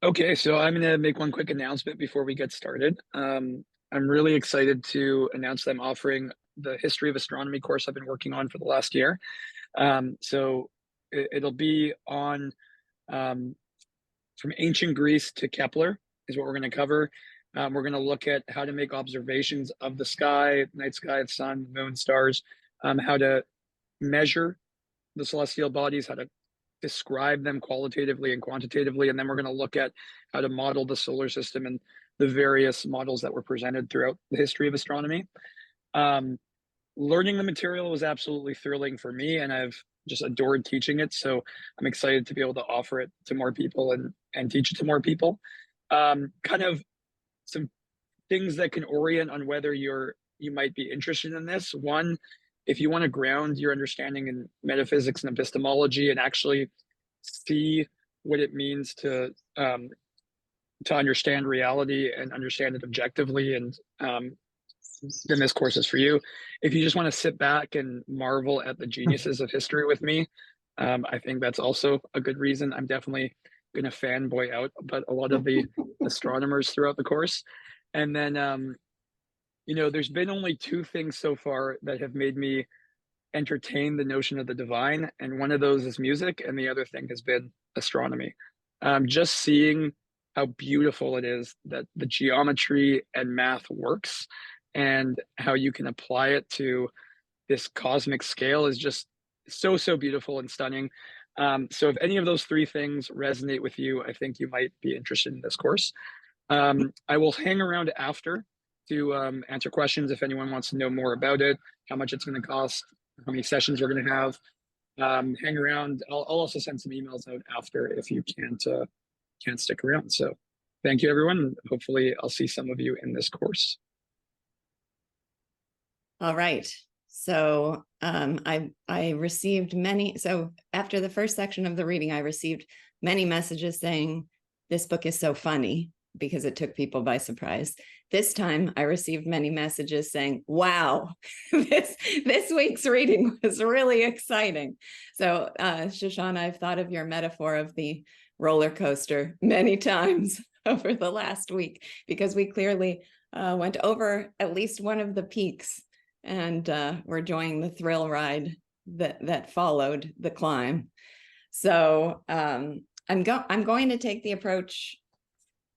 Okay, so I'm going to make one quick announcement before we get started. I'm really excited to announce that I'm offering the History of Astronomy course I've been working on for the last year. It'll be on um, from ancient Greece to Kepler is what we're going to cover. We're going to look at how to make observations of the sky, night sky, the sun, the moon, stars, how to measure the celestial bodies, how to describe them qualitatively and quantitatively, and then we're going to look at how to model the solar system and the various models that were presented throughout the history of astronomy. Um, Learning the material was absolutely thrilling for me, and I've just adored teaching it. So I'm excited to be able to offer it to more people and teach it to more people. Kind of some things that can orient on whether you might be interested in this. One, if you want to ground your understanding in metaphysics and epistemology and actually see what it means to understand reality and understand it objectively, and then this course is for you. If you just want to sit back and marvel at the geniuses of history with me, I think that's also a good reason. I'm definitely going to fanboy out about a lot of the astronomers throughout the course. And then, there's been only two things so far that have made me entertain the notion of the divine. And one of those is music, and the other thing has been astronomy. Just seeing how beautiful it is that the geometry and math works and how you can apply it to this cosmic scale is just so beautiful and stunning. So if any of those three things resonate with you, I think you might be interested in this course. I will hang around after to answer questions if anyone wants to know more about it, how much it's going to cost, how many sessions we're going to have. Hang around. I'll also send some emails out after if you can't stick around. So thank you, everyone. Hopefully I'll see some of you in this course. All right. So I received many. So after the first section of the reading, I received many messages saying this book is so funny because it took people by surprise. This time I received many messages saying, wow, this week's reading was really exciting. So Shoshana, I've thought of your metaphor of the roller coaster many times over the last week, because we clearly went over at least one of the peaks, and we're enjoying the thrill ride that followed the climb. So I'm going to take the approach.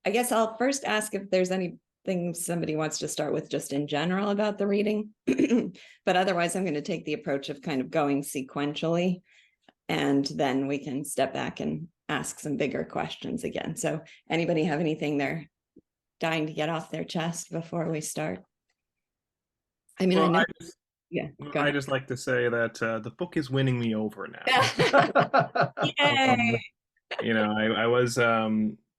I guess I'll first ask if there's anything somebody wants to start with just in general about the reading, but otherwise I'm going to take the approach of kind of going sequentially, and then we can step back and ask some bigger questions again. So anybody have anything they're dying to get off their chest before we start? I mean, well, I just like to say that the book is winning me over now. Yay! I was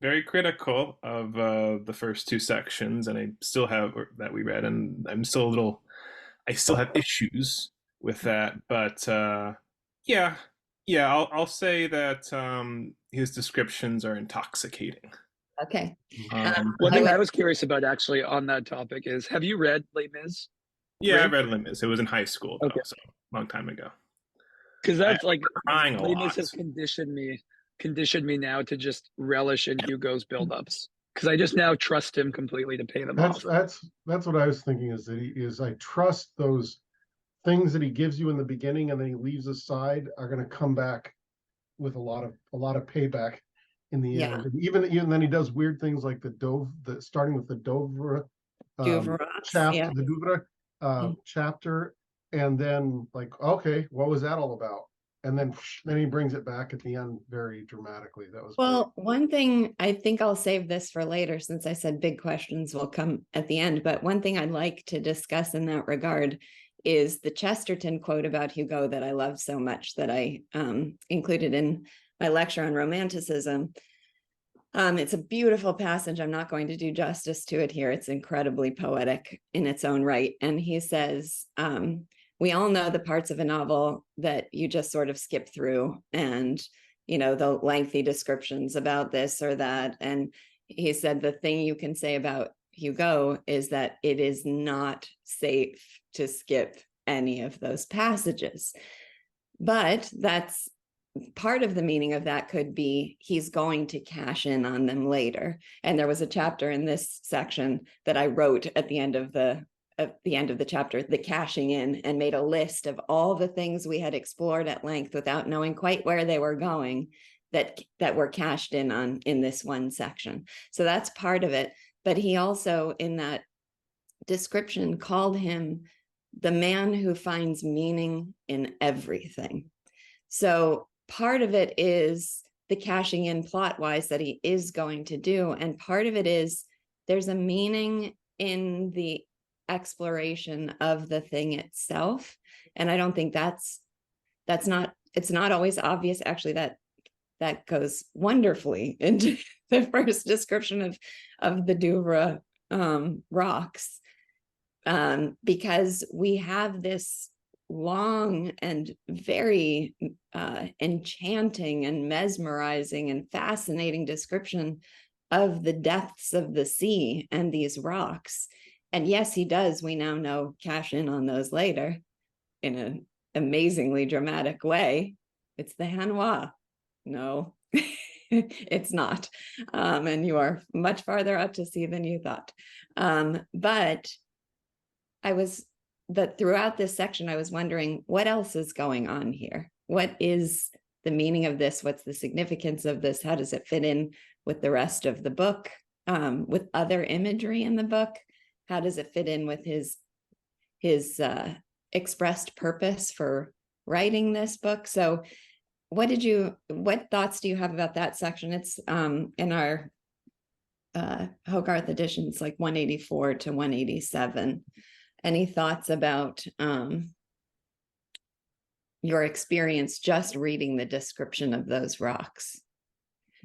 very critical of the first two sections, and I still have that we read, and I still have issues with that. But yeah, I'll say that his descriptions are intoxicating. Okay. One thing I was curious about actually on that topic is, have you read Les Mis? Yeah, I read Les Mis. It was in high school, though, so a long time ago. Because that's like crying a Les lot. Mis has conditioned me now to just relish in Hugo's buildups, because I just now trust him completely to pay them off. That's what I was thinking, is that I trust those things that he gives you in the beginning and then he leaves aside are going to come back with a lot of payback in the end. And even then he does weird things like starting with the Douvre chapter, and then like, okay, what was that all about? And then he brings it back at the end very dramatically. That was well, great. One thing, I think I'll save this for later, since I said big questions will come at the end, but one thing I'd like to discuss in that regard is the Chesterton quote about Hugo that I love so much, that I included in my lecture on Romanticism. It's a beautiful passage. I'm not going to do justice to it here. It's incredibly poetic in its own right. And he says, we all know the parts of a novel that you just sort of skip through, and, the lengthy descriptions about this or that. And he said, the thing you can say about Hugo is that it is not safe to skip any of those passages. But that's part of the meaning of that could be he's going to cash in on them later. And there was a chapter in this section that I wrote at the end of the chapter, the cashing in, and made a list of all the things we had explored at length without knowing quite where they were going that were cashed in on in this one section. So that's part of it. But he also, in that description, called him the man who finds meaning in everything. So part of it is the cashing in plot-wise that he is going to do. And part of it is there's a meaning in the exploration of the thing itself. And I don't think it's not always obvious. Actually, that goes wonderfully into the first description of the Douvres rocks, because we have this long and very enchanting and mesmerizing and fascinating description of the depths of the sea and these rocks. And yes, he does, we now know, cash in on those later in an amazingly dramatic way. It's the Hanois. No, it's not. And you are much farther out to sea than you thought. But throughout this section, I was wondering what else is going on here? What is the meaning of this? What's the significance of this? How does it fit in with the rest of the book, with other imagery in the book? How does it fit in with his expressed purpose for writing this book? So what thoughts do you have about that section? It's in our Hogarth editions, like 184 to 187. Any thoughts about your experience just reading the description of those rocks?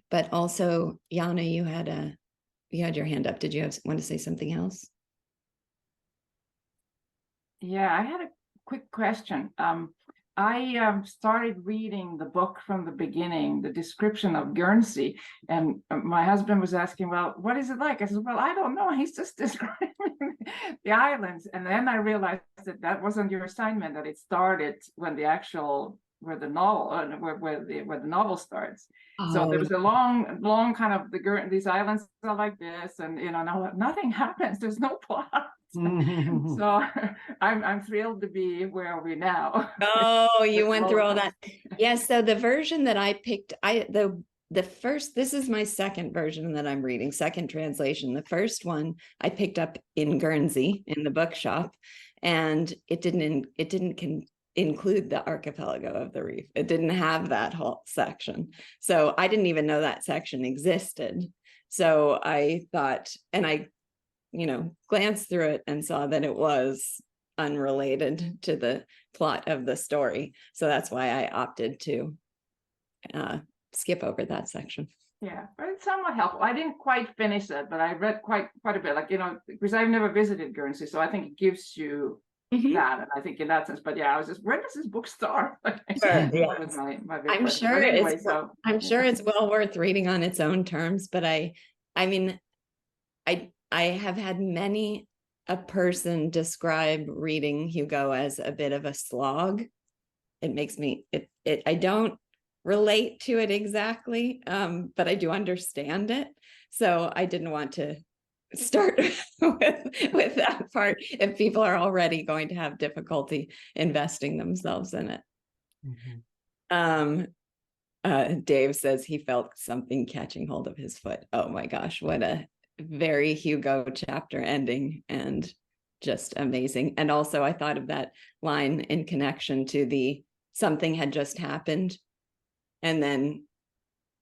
But also, Jana, you had your hand up. Did you want to say something else? Yeah, I had a quick question. I started reading the book from the beginning, the description of Guernsey, and my husband was asking, well, what is it like? I said, well, I don't know. He's just describing the islands. And then I realized that wasn't your assignment, that it started when where the novel starts. Oh. So there was a long kind of these islands are like this, and nothing happens. There's no plot. So I'm thrilled to be where are we now. Oh, you went through all that. Yes. So the version that I picked, this is my second version that I'm reading, second translation. The first one I picked up in Guernsey in the bookshop, and it didn't include the archipelago of the reef. It didn't have that whole section. So I didn't even know that section existed. So I thought, and I glanced through it and saw that it was unrelated to the plot of the story. So that's why I opted to skip over that section. Yeah, but it's somewhat helpful. I didn't quite finish it, but I read quite a bit, because I've never visited Guernsey. So I think it gives you that. And I think in that sense, but yeah, I was just, when does this book start? Sure, yes. I'm sure it's well worth reading on its own terms, but I mean, I have had many a person describe reading Hugo as a bit of a slog. It makes me, I don't relate to it exactly, but I do understand it. So I didn't want to start with that part if people are already going to have difficulty investing themselves in it. Dave says he felt something catching hold of his foot. Oh my gosh, what a very Hugo chapter ending, and just amazing. And also I thought of that line in connection to the something had just happened, and then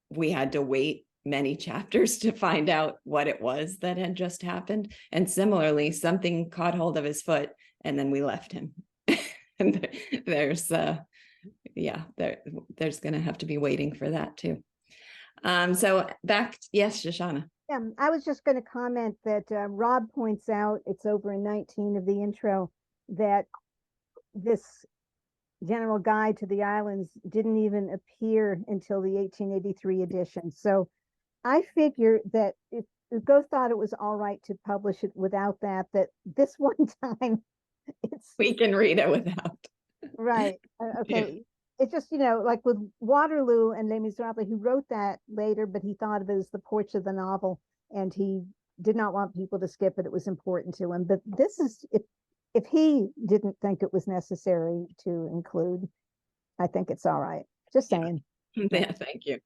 we had to wait many chapters to find out what it was that had just happened. And similarly, something caught hold of his foot, and then we left him. And there's going to have to be waiting for that too. So back, yes, Shoshana. Yeah, I was just going to comment that Rob points out, it's over in 19 of the intro, that this general guide to the islands didn't even appear until the 1883 edition. So I figure that if Hugo thought it was all right to publish it without that this one time, we can read it without. Right. Okay. it's just, like with Waterloo and Les Miserables, he wrote that later, but he thought of it as the porch of the novel, and he did not want people to skip it. It was important to him. But this is, if he didn't think it was necessary to include, I think it's all right. Just saying. Yeah, thank you.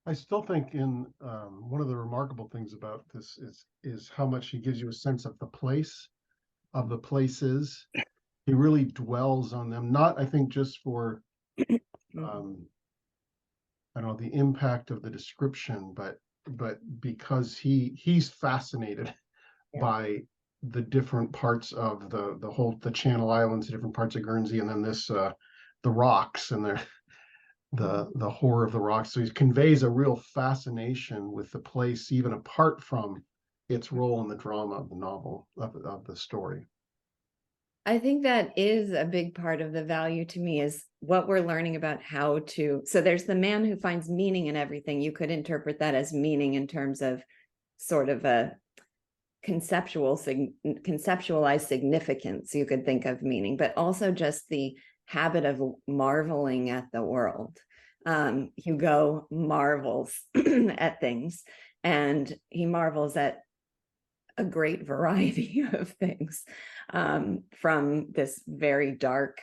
I still think in one of the remarkable things about this is how much he gives you a sense of the place, of the places. He really dwells on them, not, I think, just for I don't know, the impact of the description, but because he's fascinated by the different parts of the Channel Islands, the different parts of Guernsey, and then this the rocks and the horror of the rocks. So he conveys a real fascination with the place, even apart from its role in the drama of the novel, of the story. I think that is a big part of the value to me, is what we're learning about how to. So there's the man who finds meaning in everything. You could interpret that as meaning in terms of sort of a conceptualized significance. You could think of meaning, but also just the habit of marveling at the world. Hugo marvels at things, and he marvels at a great variety of things, from this very dark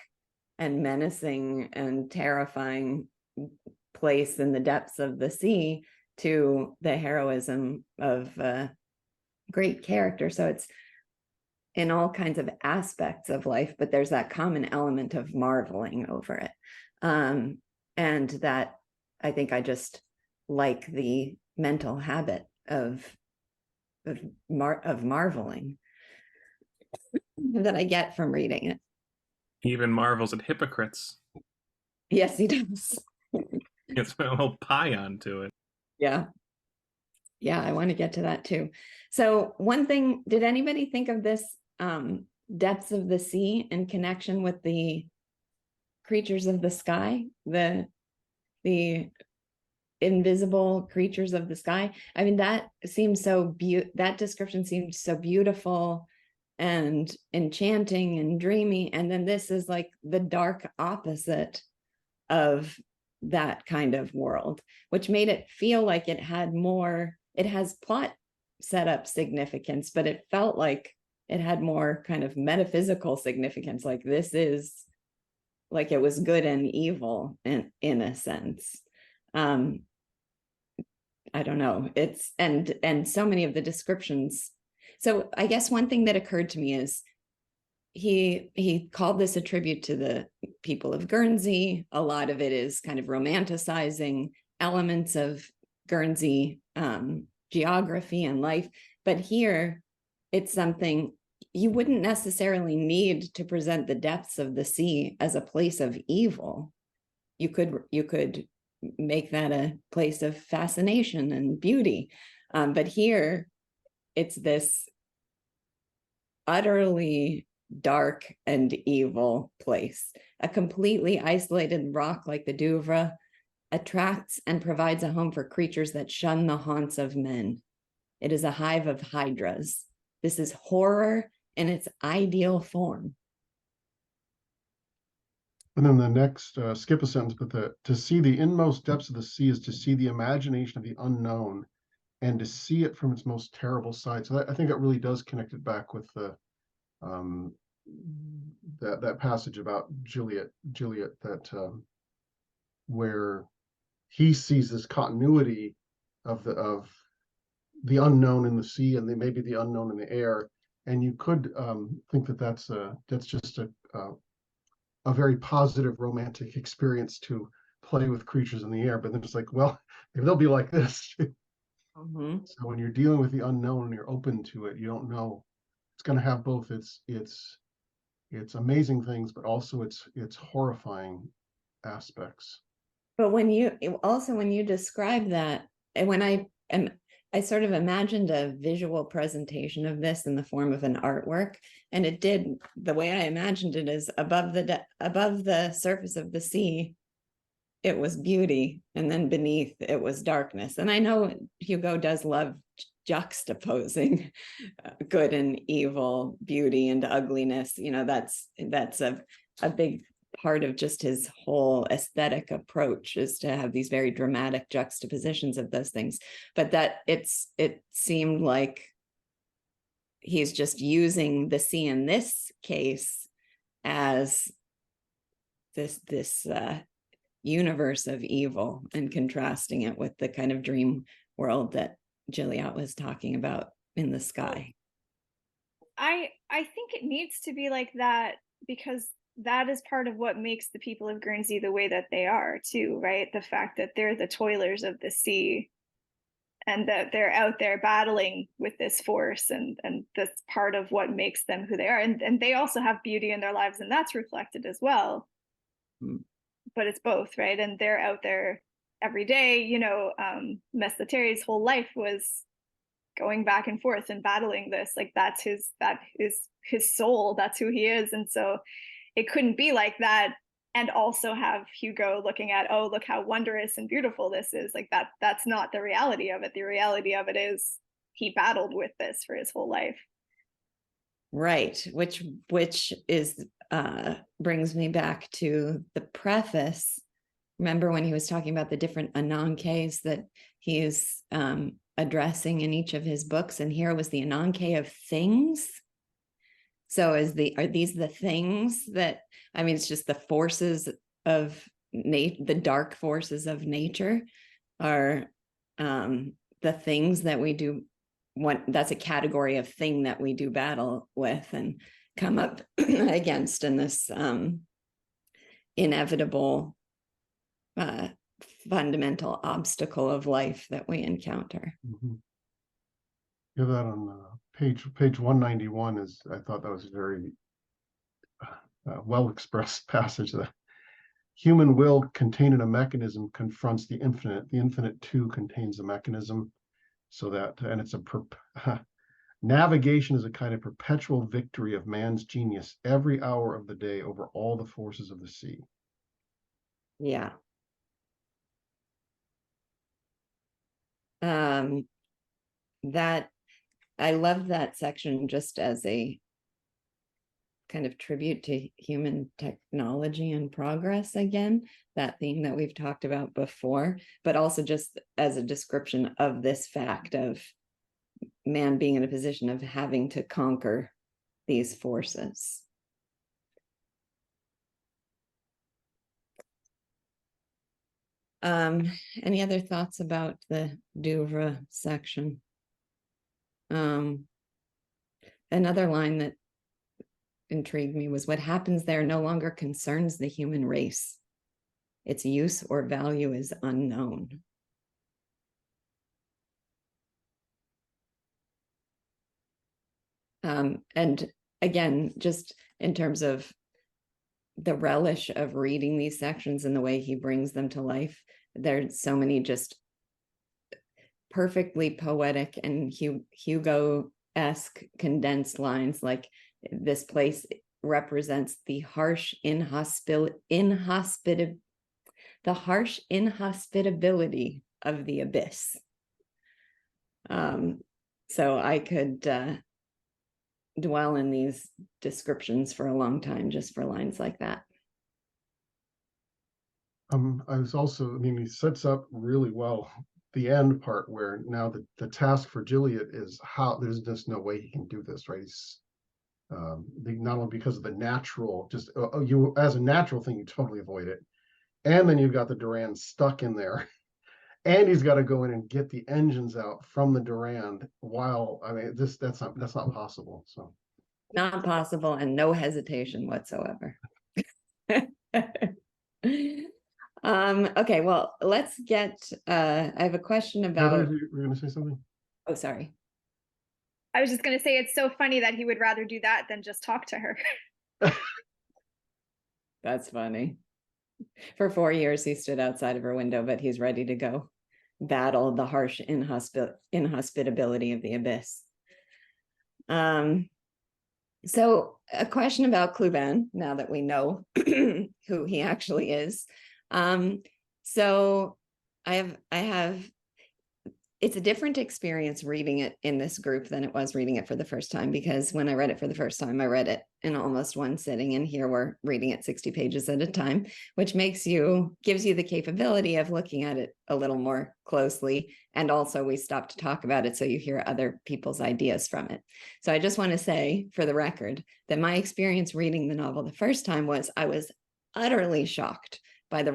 and menacing and terrifying place in the depths of the sea to the heroism of great character. So it's in all kinds of aspects of life, but there's that common element of marveling over it. And that, I think, I just like the mental habit of marveling that I get from reading it. He even marvels at hypocrites. Yes, he does. It's a whole pie onto it. Yeah, I want to get to that too. So one thing, did anybody think of this depths of the sea in connection with the creatures of the sky, the invisible creatures of the sky? I mean, that seems so that description seems so beautiful and enchanting and dreamy, and then this is like the dark opposite of that kind of world, which made it feel like it has plot setup significance, but it felt like it had more kind of metaphysical significance, like this is like it was good and evil in a sense. I don't know, it's and so many of the descriptions. So I guess one thing that occurred to me is he called this a tribute to the people of Guernsey. A lot of it is kind of romanticizing elements of Guernsey geography and life, but here it's something you wouldn't necessarily need to present the depths of the sea as a place of evil. You could make that a place of fascination and beauty, but here it's this utterly dark and evil place. A completely isolated rock like the Douvres attracts and provides a home for creatures that shun the haunts of men. It is a hive of hydras. This is horror in its ideal form. And then the next, skip a sentence, but to see the inmost depths of the sea is to see the imagination of the unknown and to see it from its most terrible side. So I think that really does connect it back with the that passage about Juliet that where he sees this continuity of the unknown in the sea and maybe the unknown in the air, and you could think that that's just a very positive romantic experience to play with creatures in the air. But then it's like, well, maybe they'll be like this. Mm-hmm. So when you're dealing with the unknown and you're open to it, you don't know. It's going to have both its amazing things, but also its horrifying aspects. But when you describe that, and when I sort of imagined a visual presentation of this in the form of an artwork, and it did, the way I imagined it is above the surface of the sea, it was beauty, and then beneath it was darkness. And I know Hugo does love juxtaposing good and evil, beauty and ugliness. You know, that's a big part of just his whole aesthetic approach, is to have these very dramatic juxtapositions of those things. But that it seemed like he's just using the sea in this case as this universe of evil, and contrasting it with the kind of dream world that Gilliatt was talking about in the sky. I think it needs to be like that, because that is part of what makes the people of Guernsey the way that they are too, right? The fact that they're the toilers of the sea, and that they're out there battling with this force, and that's part of what makes them who they are. And they also have beauty in their lives, and that's reflected as well. But it's both, right? And they're out there every day. Mess Letterie's whole life was going back and forth and battling this. Like that is his soul. That's who he is. And so it couldn't be like that and also have Hugo looking at, oh, look how wondrous and beautiful this is. Like that's not the reality of it. The reality of it is he battled with this for his whole life. Right, which is brings me back to the preface. Remember when he was talking about the different Anankes that he's addressing in each of his books, and here was the Ananke of things. So are these the things that, I mean, it's just the forces of the dark forces of nature are the things that we do. That's a category of thing that we do battle with and come up against in this inevitable fundamental obstacle of life that we encounter. Yeah, that on page 191 is, I thought that was a very well expressed passage. The human will contained in a mechanism confronts the infinite too contains a mechanism. So that, and it's navigation is a kind of perpetual victory of man's genius every hour of the day over all the forces of the sea. Yeah. That, I love that section just as a kind of tribute to human technology and progress again, that theme that we've talked about before, but also just as a description of this fact of man being in a position of having to conquer these forces. Any other thoughts about the Douvres section? Another line that intrigued me was, what happens there no longer concerns the human race. Its use or value is unknown. And again, just in terms of the relish of reading these sections and the way he brings them to life, there's so many just perfectly poetic and Hugo-esque condensed lines, like this place represents the harsh inhospitability of the abyss. So I could dwell in these descriptions for a long time just for lines like that. I was also, I mean, he sets up really well the end part where now the task for Gilliatt is how there's just no way he can do this, right? He's not only because of the natural, just you as a natural thing, you totally avoid it. And then you've got the Durand stuck in there. And he's got to go in and get the engines out from the Durand while, I mean, that's not possible. So not possible, and no hesitation whatsoever. Okay, well, let's get I have a question about Heather, you were going to say something? Oh, sorry. I was just going to say, it's so funny that he would rather do that than just talk to her. That's funny. For 4 years, he stood outside of her window, but he's ready to go battle the harsh inhospitability of the abyss. So a question about Cluban, now that we know who he actually is. So I have it's a different experience reading it in this group than it was reading it for the first time, because when I read it for the first time, I read it in almost one sitting, and here we're reading it 60 pages at a time, which gives you the capability of looking at it a little more closely. And also we stop to talk about it, so you hear other people's ideas from it. So I just want to say for the record that my experience reading the novel the first time was I was utterly shocked by the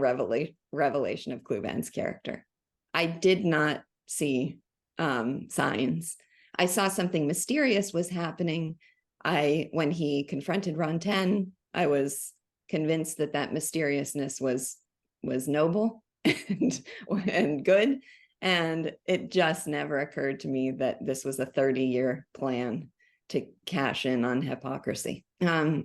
revelation of Cluban's character. I did not see signs. I saw something mysterious was happening. When he confronted Rantaine, I was convinced that mysteriousness was noble and good. And it just never occurred to me that this was a 30-year plan to cash in on hypocrisy. But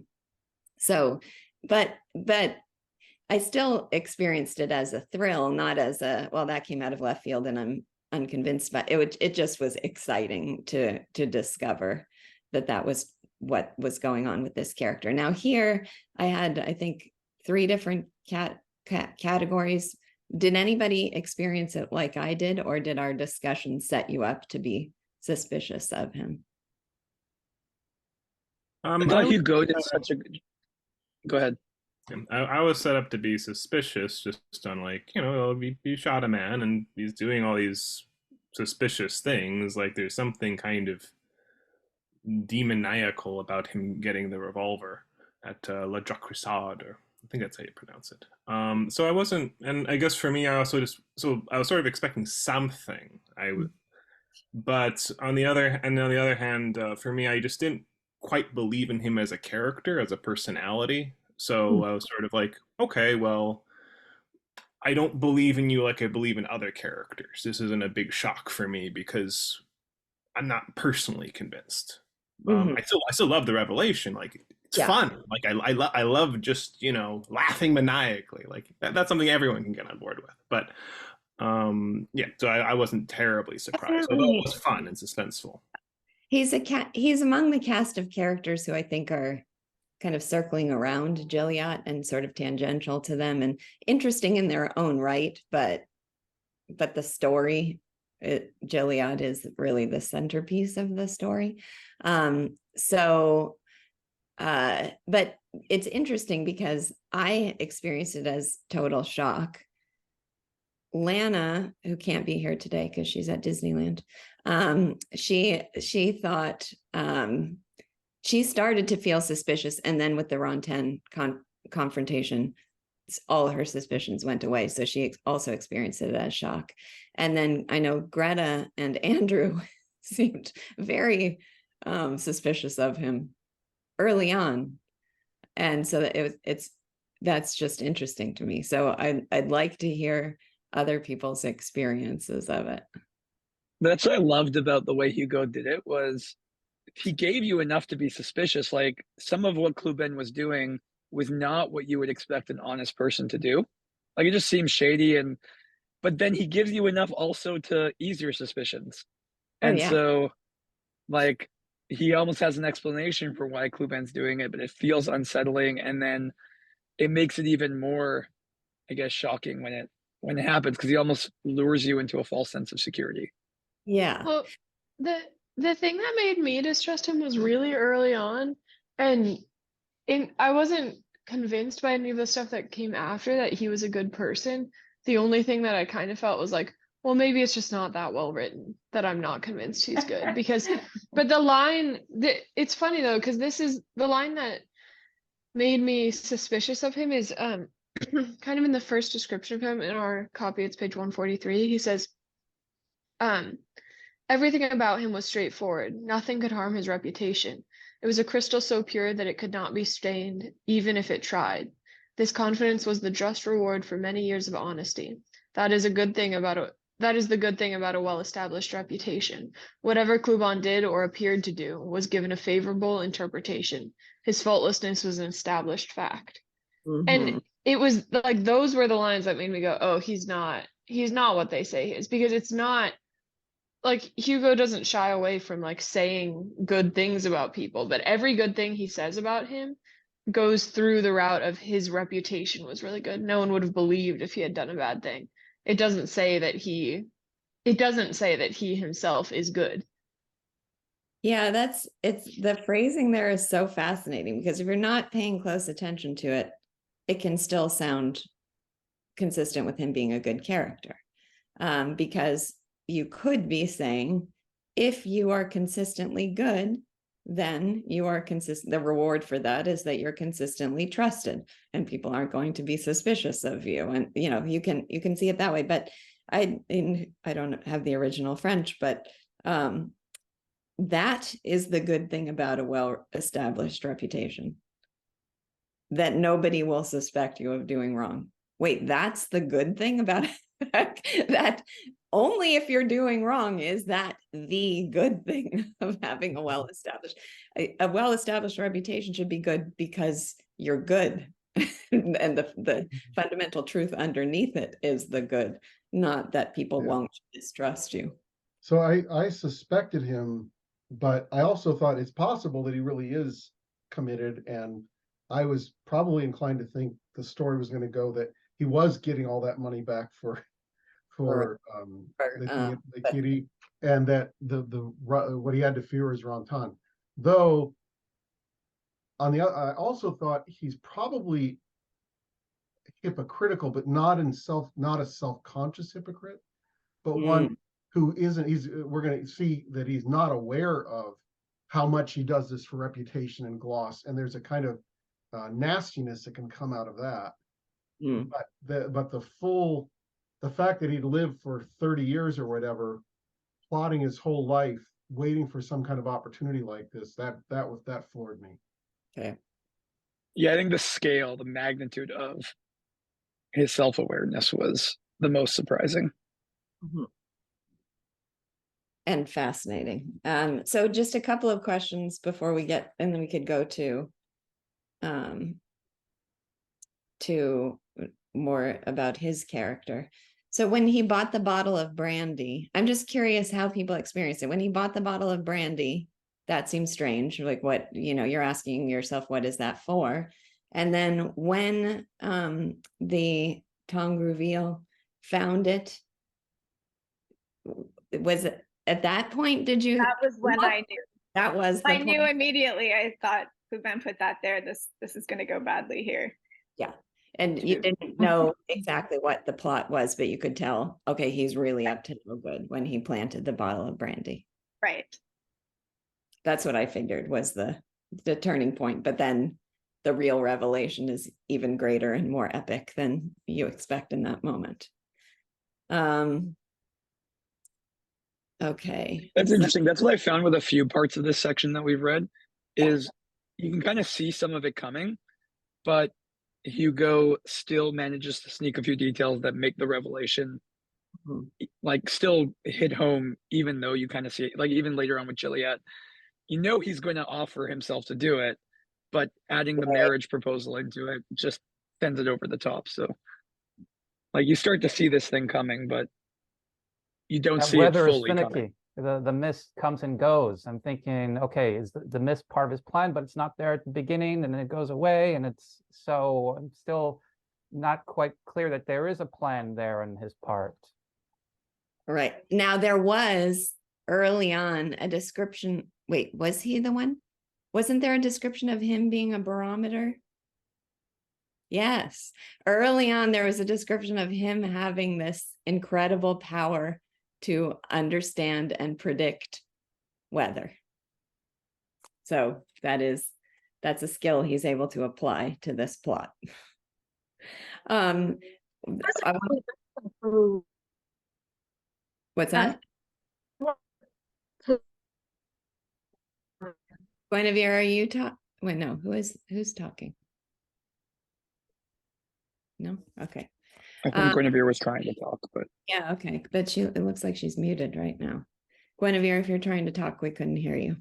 I still experienced it as a thrill, not as well, that came out of left field and I'm unconvinced, but it just was exciting to discover that was what was going on with this character. Now here I had, I think, 3 different categories. Did anybody experience it like I did, or did our discussion set you up to be suspicious of him? I thought Hugo did such a good. Go ahead. I was set up to be suspicious, just on like, he shot a man and he's doing all these suspicious things. Like there's something kind of demoniacal about him getting the revolver at La Jacquessade, or I think that's how you pronounce it. So I wasn't, and I guess for me, I was sort of expecting something. But on the other hand, for me, I just didn't quite believe in him as a character, as a personality. So I was sort of like, okay, well, I don't believe in you like I believe in other characters. This isn't a big shock for me because I'm not personally convinced. I still love the revelation. Like it's fun. Like I love just laughing maniacally. Like that's something everyone can get on board with. But so I wasn't terribly surprised. Although it was fun and suspenseful. He's among the cast of characters who I think are kind of circling around Gilliatt and sort of tangential to them and interesting in their own right, but the story, Gilliatt is really the centerpiece of the story. But it's interesting because I experienced it as total shock. Lana, who can't be here today because she's at Disneyland, she thought she started to feel suspicious, and then with the Rantaine confrontation, all her suspicions went away. So she also experienced it as shock. And then I know Greta and Andrew seemed very suspicious of him early on, and so that's just interesting to me. So I'd like to hear other people's experiences of it. That's what I loved about the way Hugo did it, was he gave you enough to be suspicious. Like some of what Cluban was doing was not what you would expect an honest person to do. Like it just seems shady, but then he gives you enough also to ease your suspicions. And so like he almost has an explanation for why Cluban's doing it, but it feels unsettling, and then it makes it even more, I guess, shocking when it happens, because he almost lures you into a false sense of security. Yeah. Well, the thing that made me distrust him was really early on, and I wasn't convinced by any of the stuff that came after that he was a good person. The only thing that I kind of felt was like, well, maybe it's just not that well written that I'm not convinced he's good. But the line, it's funny though, because this is the line that made me suspicious of him is kind of in the first description of him in our copy. It's page 143. He says, everything about him was straightforward. Nothing could harm his reputation. It was a crystal so pure that it could not be stained, even if it tried. This confidence was the just reward for many years of honesty. That is the good thing about a well-established reputation. Whatever Cluban did or appeared to do was given a favorable interpretation. His faultlessness was an established fact. And it was like, those were the lines that made me go, oh, he's not what they say he is, because it's not like Hugo doesn't shy away from like saying good things about people, but every good thing he says about him goes through the route of his reputation was really good. No one would have believed if he had done a bad thing. It doesn't say that he It doesn't say that he himself is good. Yeah, it's the phrasing there is so fascinating, because if you're not paying close attention to it, it can still sound consistent with him being a good character. Because you could be saying, if you are consistently good, then you are consistent. The reward for that is that you're consistently trusted, and people aren't going to be suspicious of you. And you can see it that way. But I don't have the original French, but that is the good thing about a well-established reputation, that nobody will suspect you of doing wrong. Wait, that's the good thing about it? That only if you're doing wrong is that the good thing of having a well-established reputation should be good because you're good. And the fundamental truth underneath it is the good, not that people won't distrust you. So I suspected him, but I also thought it's possible that he really is committed, and I was probably inclined to think the story was going to go that he was getting all that money back for the kitty, and that the what he had to fear is Rantan. Though I also thought he's probably hypocritical, but not a self-conscious hypocrite, but one who isn't. We're going to see that he's not aware of how much he does this for reputation and gloss, and there's a kind of nastiness that can come out of that. But the fact that he'd lived for 30 years or whatever, plotting his whole life, waiting for some kind of opportunity like this, that floored me. Okay. Yeah, I think the scale, the magnitude of his self-awareness was the most surprising. And fascinating. So just a couple of questions before we get, and then we could go to more about his character. So when he bought the bottle of brandy, I'm just curious how people experience it. When he bought the bottle of brandy, that seems strange. Like, what, you're asking yourself, what is that for? And then when the Tongreveal found it, was it at that point, did you? That was when I knew. That was I knew immediately. I thought, Ben put that there. This is going to go badly here. Yeah. And you didn't know exactly what the plot was, but you could tell, okay, he's really up to no good when he planted the bottle of brandy. Right. That's what I figured was the turning point. But then the real revelation is even greater and more epic than you expect in that moment. Okay. That's interesting. That's what I found with a few parts of this section that we've read, is you can kind of see some of it coming, but Hugo still manages to sneak a few details that make the revelation like still hit home, even though you kind of see it, like even later on with Juliet, he's going to offer himself to do it, but adding the marriage proposal into it just sends it over the top. So like you start to see this thing coming, but you don't see it fully coming. The mist comes and goes. I'm thinking, okay, is the mist part of his plan, but it's not there at the beginning, and then it goes away, and it's so I'm still not quite clear that there is a plan there on his part. Right. Now there was early on a description. Wait, was he the one? Wasn't there a description of him being a barometer? Yes. Early on, there was a description of him having this incredible power to understand and predict weather. So that's a skill he's able to apply to this plot. What's that? Guinevere, are you talking? Wait, no, who's talking? No? Okay. I think Guinevere was trying to talk, but yeah, okay. But it looks like she's muted right now. Guinevere, if you're trying to talk, we couldn't hear you.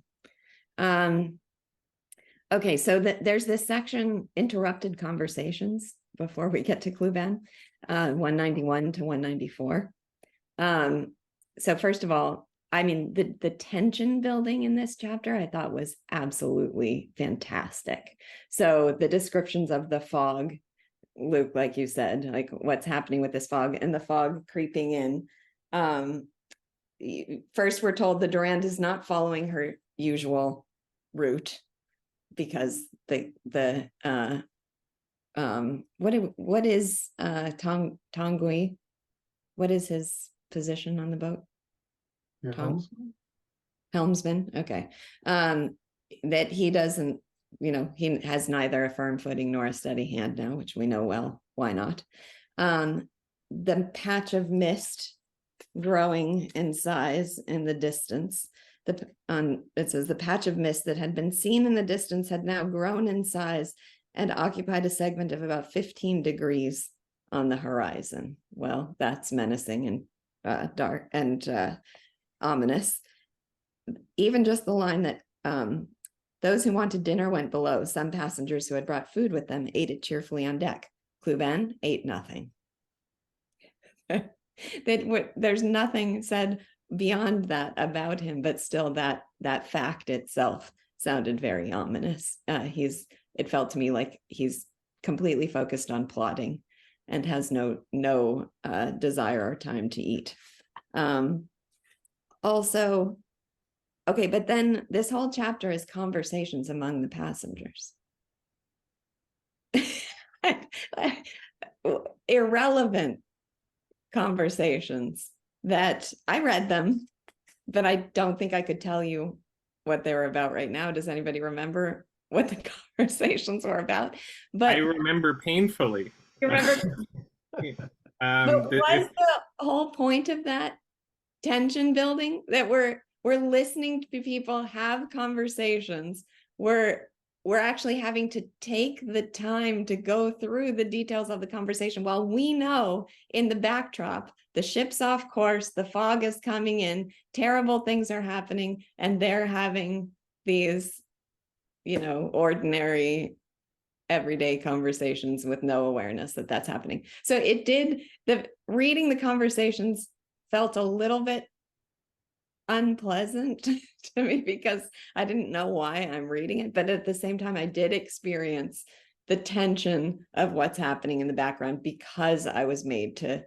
Okay, so there's this section, interrupted conversations, before we get to Cluban, 191 to 194. So first of all, I mean, the tension building in this chapter I thought was absolutely fantastic. So the descriptions of the fog, Luke, like you said, like what's happening with this fog and the fog creeping in. first we're told the Durand is not following her usual route because what is Tongui? What is his position on the boat? Your helmsman? Helmsman. Okay. That he doesn't, he has neither a firm footing nor a steady hand now, which we know well. Why not? The patch of mist growing in size in the distance. It says the patch of mist that had been seen in the distance had now grown in size and occupied a segment of about 15 degrees on the horizon. Well, that's menacing and dark and ominous. Even just the line that those who wanted dinner went below. Some passengers who had brought food with them ate it cheerfully on deck. Cluban ate nothing. There's nothing said beyond that about him, but still that fact itself sounded very ominous. It felt to me like he's completely focused on plotting and has no desire or time to eat. Also, okay, but then this whole chapter is conversations among the passengers. Irrelevant conversations that I read them, but I don't think I could tell you what they were about right now. Does anybody remember what the conversations were about? But I remember painfully. You remember? But was the whole point of that tension building, that we're listening to people have conversations, we're actually having to take the time to go through the details of the conversation while we know in the backdrop the ship's off course, the fog is coming in, terrible things are happening, and they're having these ordinary everyday conversations with no awareness that that's happening. So reading the conversations felt a little bit unpleasant to me because I didn't know why I'm reading it, but at the same time I did experience the tension of what's happening in the background because I was made to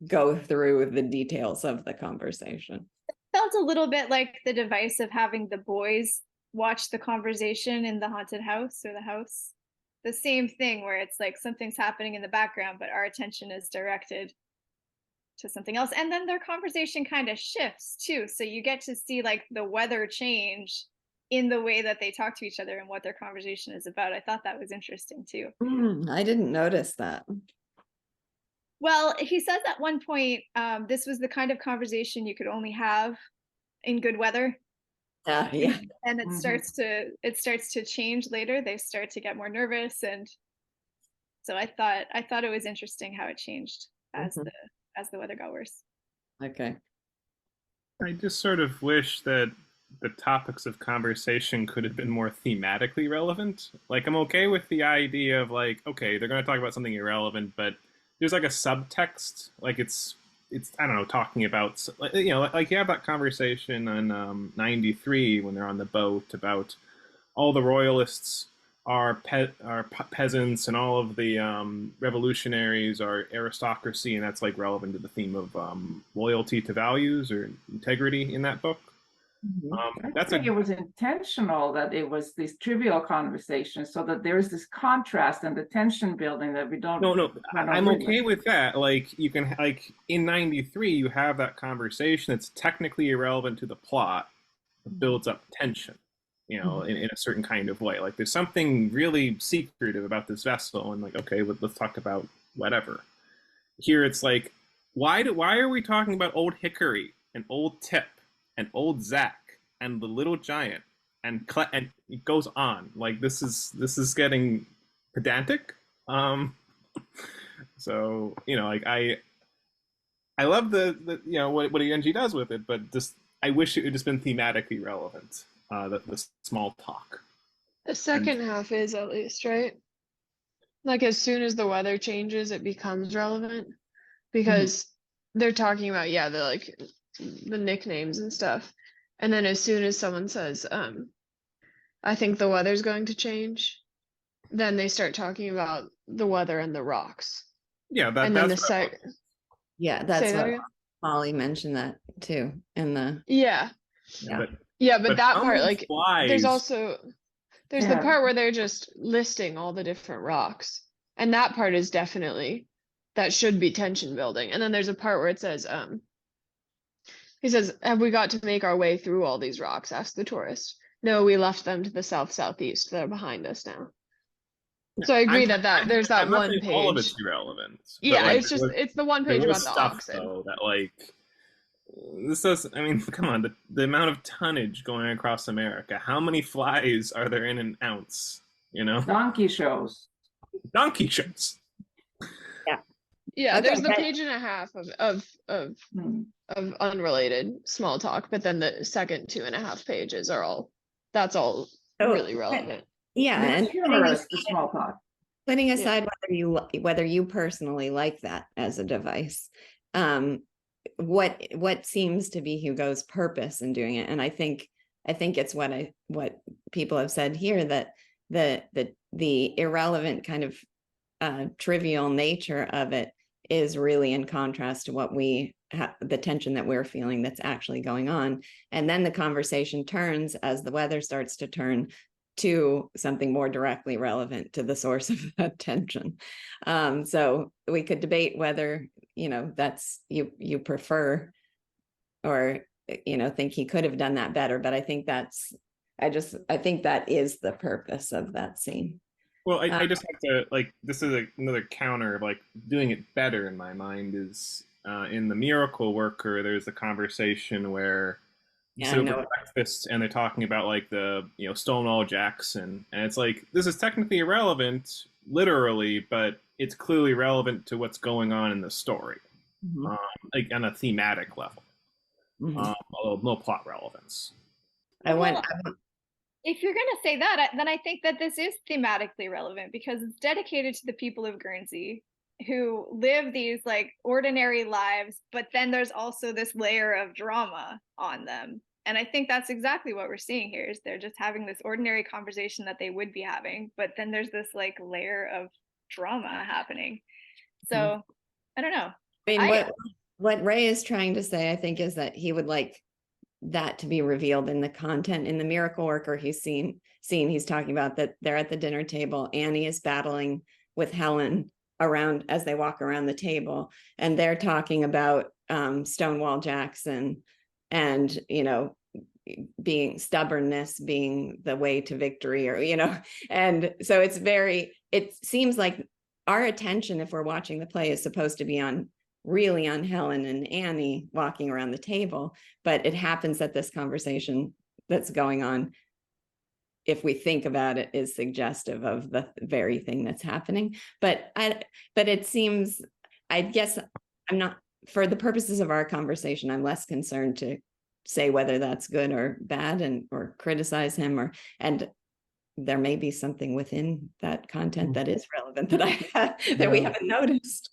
go through the details of the conversation. It felt a little bit like the device of having the boys watch the conversation in the haunted house or the house. The same thing where it's like something's happening in the background, but our attention is directed to something else. And then their conversation kind of shifts too. So you get to see like the weather change in the way that they talk to each other and what their conversation is about. I thought that was interesting too. I didn't notice that. Well, he says at one point, this was the kind of conversation you could only have in good weather. Yeah. And it starts to change later. They start to get more nervous, and so I thought it was interesting how it changed as the weather got worse. Okay. I just sort of wish that the topics of conversation could have been more thematically relevant. Like, I'm okay with the idea of like, okay, they're going to talk about something irrelevant, but there's like a subtext, like it's I don't know, talking about, like you have that conversation on 93 when they're on the boat about all the royalists are peasants and all of the revolutionaries are aristocracy, and that's like relevant to the theme of loyalty to values or integrity in that book. I think it was intentional that it was these trivial conversations so that there is this contrast and the tension building that we don't. No, I'm okay with that. Like, you can, like, in 93, you have that conversation that's technically irrelevant to the plot, that builds up tension, in a certain kind of way. Like, there's something really secretive about this vessel, and like, okay, let's talk about whatever. Here it's like, why are we talking about old Hickory and old Tip and old Zach and the little giant and it goes on. Like, this is getting pedantic. So like I love the what ENG does with it, but just I wish it had just been thematically relevant. The small talk. The second half is, at least, right? Like, as soon as the weather changes, it becomes relevant because they're talking about the nicknames and stuff. And then as soon as someone says, I think the weather's going to change, then they start talking about the weather and the rocks. Yeah, that's what Molly mentioned, too, in the Yeah. Yeah. But Yeah, but that how part, many like, flies? there's also there's the Yeah. part where they're just listing all the different rocks. And that part is definitely that should be tension building. And then there's a part where it says, he says, "Have we got to make our way through all these rocks?" asked the tourist. "No, we left them to the south-southeast. They're behind us now." So I agree that there's that I'm not one saying page. all of it's irrelevant. but, Yeah, like, it's just it's the one there page was about the stuff oxen. though that, like, this does. I mean, come on, the amount of tonnage going across America. How many flies are there in an ounce? You know, Donkey shows. donkey shows. Yeah, Okay, there's the but- page and a half of Hmm. unrelated small talk, but then the second 2.5 pages are all that's all So, really relevant. Yeah, It's and humorous, the small talk. putting aside whether you personally like that as a device, what seems to be Hugo's purpose in doing it, and I think it's what people have said here, that the irrelevant kind of trivial nature of it is really in contrast to what we have, the tension that we're feeling that's actually going on. And then the conversation turns, as the weather starts to turn, to something more directly relevant to the source of that tension. So we could debate whether, that's you prefer, or, think he could have done that better. But I think I think that is the purpose of that scene. Well, I just have to, like, this is another counter of, like, doing it better in my mind is in The Miracle Worker, there's a conversation where Yeah, sit I over know. breakfast and they're talking about, like, the, Stonewall Jackson. And it's like, this is technically irrelevant, literally, but it's clearly relevant to what's going on in the story, Mhm. like, on a thematic level. Mhm. Although no plot relevance. If you're going to say that, then I think that this is thematically relevant because it's dedicated to the people of Guernsey who live these like ordinary lives, but then there's also this layer of drama on them. And I think that's exactly what we're seeing here is they're just having this ordinary conversation that they would be having, but then there's this like layer of drama happening. So I don't know. I mean, what Ray is trying to say, I think, is that he would like that to be revealed in the content. In The Miracle Worker, he's talking about that they're at the dinner table. Annie is battling with Helen around as they walk around the table, and they're talking about Stonewall Jackson and being stubbornness being the way to victory, or and so it seems like our attention, if we're watching the play, is supposed to be on Helen and Annie walking around the table, but it happens that this conversation that's going on, if we think about it, is suggestive of the very thing that's happening. But it seems, I guess I'm not, for the purposes of our conversation, I'm less concerned to say whether that's good or bad or criticize him, and there may be something within that content that is relevant that we haven't noticed.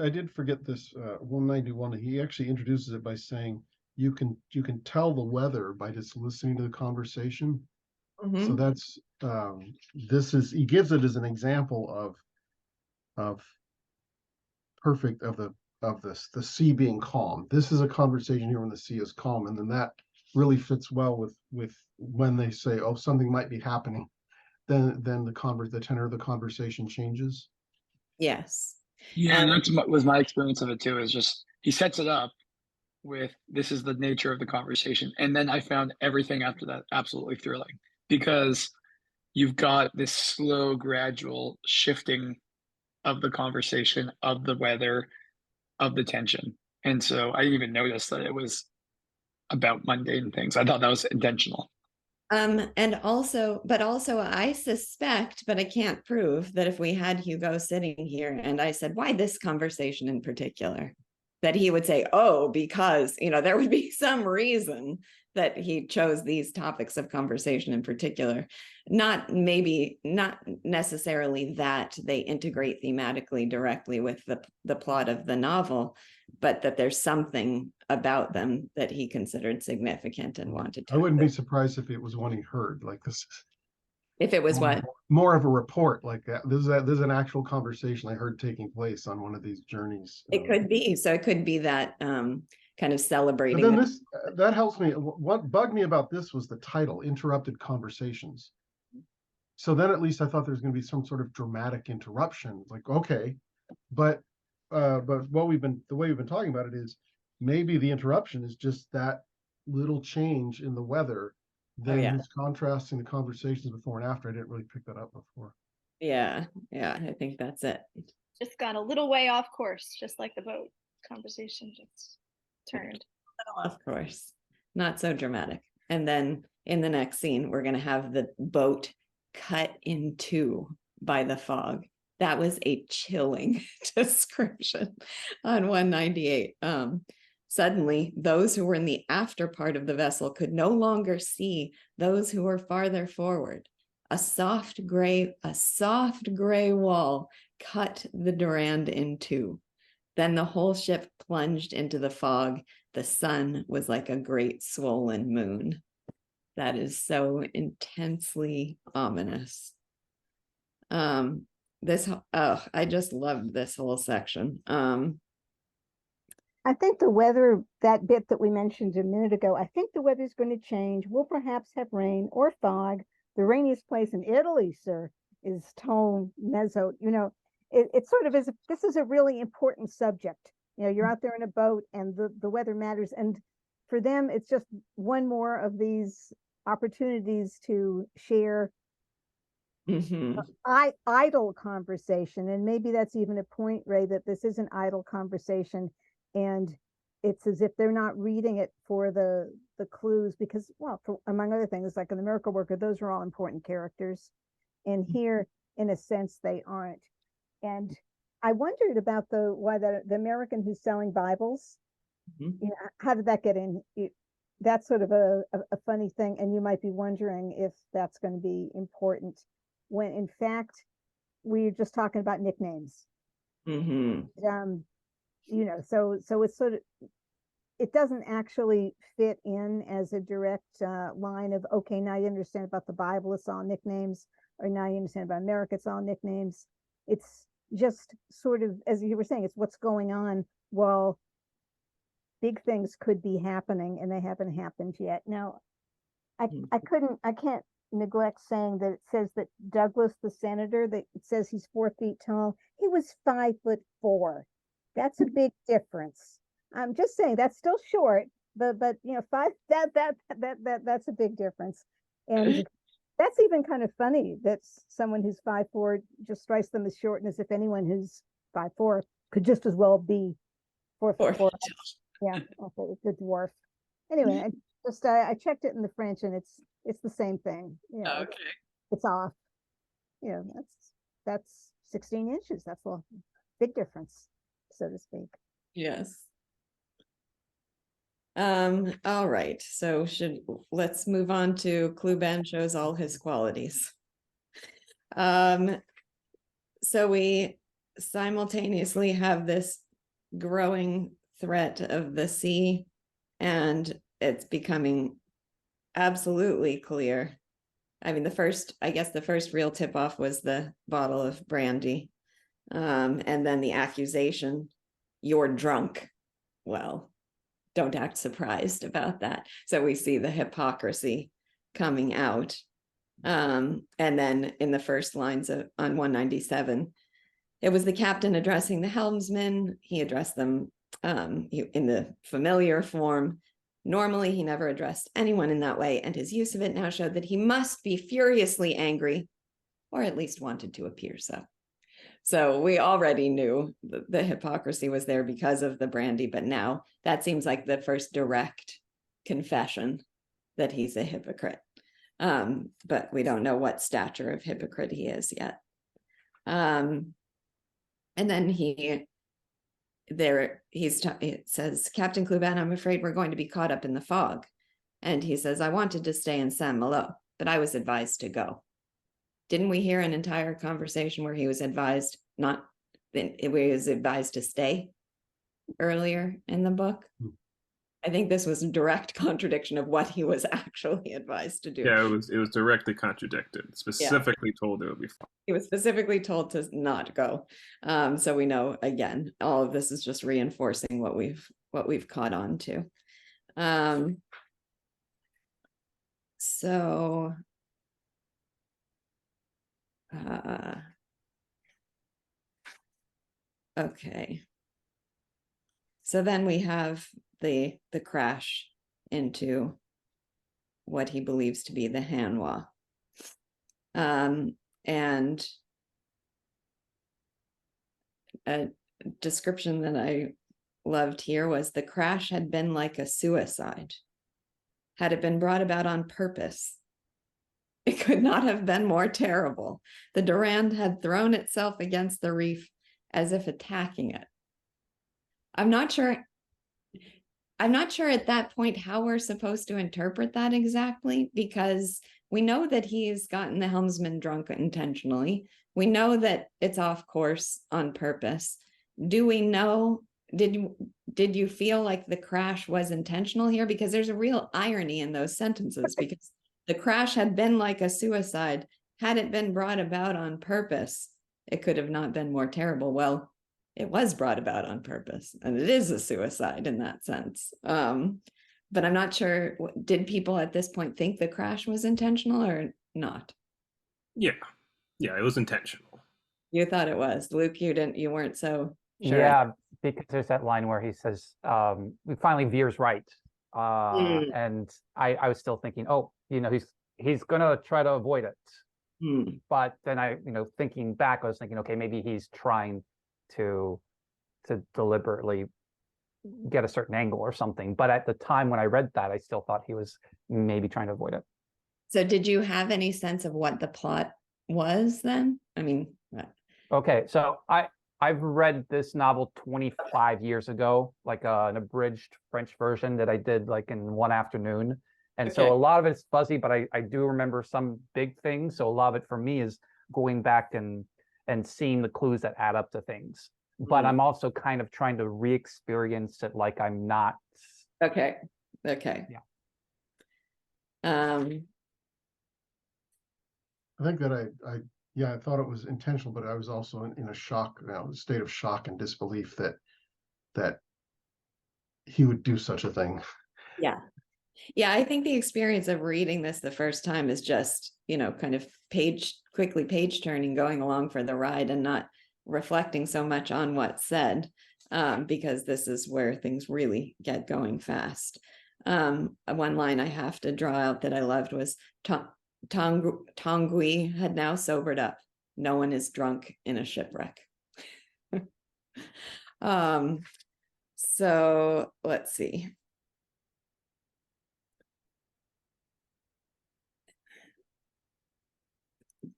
I did forget this 191. He actually introduces it by saying you can tell the weather by just listening to the conversation. Mhm. So that's he gives it as an example of the sea being calm. This is a conversation here when the sea is calm, and then that really fits well with when they say, oh, something might be happening, then the tenor of the conversation changes. Yes. Yeah, and was my experience of it too, is just he sets it up with this is the nature of the conversation. And then I found everything after that absolutely thrilling because you've got this slow, gradual shifting of the conversation, of the weather, of the tension. And so I didn't even notice that it was about mundane things. I thought that was intentional. But also I suspect, but I can't prove, that if we had Hugo sitting here and I said, why this conversation in particular, that he would say, oh, because, there would be some reason that he chose these topics of conversation in particular. Not necessarily that they integrate thematically directly with the plot of the novel, but that there's something about them that he considered significant and wanted to. I wouldn't be surprised if it was one he heard, like this. If it was more of a report like that. This is an actual conversation I heard taking place on one of these journeys. It could be. So it could be that kind of But celebrating then that. this, that helps me. What bugged me about this was the title, Interrupted Conversations. So then at least I thought there was going to be some sort of dramatic interruption. Like, okay, but the way we've been talking about it is maybe the interruption is just that little change in the weather. Then yeah. he's contrasting the conversations before and after. I didn't really pick that up before. Yeah, I think that's it. Just gone a little way off course, just like the boat conversation just turned. Of course, not so dramatic. And then in the next scene, we're going to have the boat cut in two by the fog. That was a chilling description on 198. Suddenly, those who were in the after part of the vessel could no longer see those who were farther forward. A soft gray wall cut the Durand in two. Then the whole ship plunged into the fog. The sun was like a great swollen moon. That is so intensely ominous. I just loved this whole section. I think the weather, that bit that we mentioned a minute ago, I think the weather's going to change. We'll perhaps have rain or fog. The rainiest place in Italy, sir, is Tone Mezzo. You know, it sort of is, this is a really important subject. You know, you're out there in a boat and the weather matters. And for them, it's just one more of these opportunities to share idle conversation. And maybe that's even a point, Ray, that this is an idle conversation. And it's as if they're not reading it for the clues because, well, among other things, like in The Miracle Worker, those are all important characters. And here, in a sense, they aren't. And I wondered about why the American who's selling Bibles, you know, how did that get in? That's sort of a funny thing. And you might be wondering if that's going to be important when, in fact, we're just talking about nicknames. You know, so it's sort of, it doesn't actually fit in as a direct line of, okay, now you understand about the Bible, it's all nicknames, or now you understand about America, it's all nicknames. It's just sort of, as you were saying, it's what's going on while big things could be happening and they haven't happened yet. Now, I can't neglect saying that it says that Douglas, the senator, that it says he's 4 feet tall. He was 5'4". That's a big difference. I'm just saying that's still short, but you know, that's a big difference. And that's even kind of funny that someone who's 5'4" just strikes them as short, and as if anyone who's 5'4" could just as well be 4'4". Yeah, okay, the dwarf. Anyway, I checked it in the French, and it's the same thing. You know, Okay. it's off. You know, that's 16 inches. That's a big difference, so to speak. Yes. All right. So let's move on to Cluban shows all his qualities. So we simultaneously have this growing threat of the sea, and it's becoming absolutely clear. I mean, the first real tip-off was the bottle of brandy. And then the accusation, you're drunk. Well, don't act surprised about that. So we see the hypocrisy coming out. And then in the first lines on 197, it was the captain addressing the helmsman. He addressed them in the familiar form. Normally, he never addressed anyone in that way, and his use of it now showed that he must be furiously angry, or at least wanted to appear so. So we already knew the hypocrisy was there because of the brandy, but now that seems like the first direct confession that he's a hypocrite. But we don't know what stature of hypocrite he is yet. And then it says, Captain Cluban, I'm afraid we're going to be caught up in the fog. And he says, I wanted to stay in Saint-Malo, but I was advised to go. Didn't we hear an entire conversation where he was advised to stay earlier in the book? I think this was a direct contradiction of what he was actually advised to do. Yeah, it was directly contradicted. Specifically told it would be fine. He was specifically told to not go. So we know, again, all of this is just reinforcing what we've we've caught on to. So okay. So then we have the crash into what he believes to be the Hanwha. And a description that I loved here was the crash had been like a suicide. Had it been brought about on purpose, it could not have been more terrible. The Durand had thrown itself against the reef as if attacking it. I'm not sure at that point how we're supposed to interpret that exactly, because we know that he's gotten the helmsman drunk intentionally. We know that it's off course on purpose. Do we know, did you feel like the crash was intentional here? Because there's a real irony in those sentences, because the crash had been like a suicide. Had it been brought about on purpose, it could have not been more terrible. Well, it was brought about on purpose, and it is a suicide in that sense. But I'm not sure, did people at this point think the crash was intentional or not? Yeah, it was intentional. You thought it was. Luke, you weren't so sure. Yeah, because there's that line where he says, we finally veers right. And I was still thinking, oh, he's gonna try to avoid it. But then thinking back, I was thinking, okay, maybe he's trying to deliberately get a certain angle or something. But at the time when I read that, I still thought he was maybe trying to avoid it. So did you have any sense of what the plot was then? I mean, okay, so I've read this novel 25 years ago, like an abridged French version that I did like in one afternoon. And so a lot of it's fuzzy, but I do remember some big things. So a lot of it for me is going back and seeing the clues that add up to things. But I'm also kind of trying to re-experience it like I'm not. Okay. Yeah. I think that I thought it was intentional, but I was also in a shock, a state of shock and disbelief that he would do such a thing. Yeah, I think the experience of reading this the first time is just, kind of quickly page turning, going along for the ride and not reflecting so much on what's said, because this is where things really get going fast. One line I have to draw out that I loved was Tanguy had now sobered up. No one is drunk in a shipwreck. So let's see.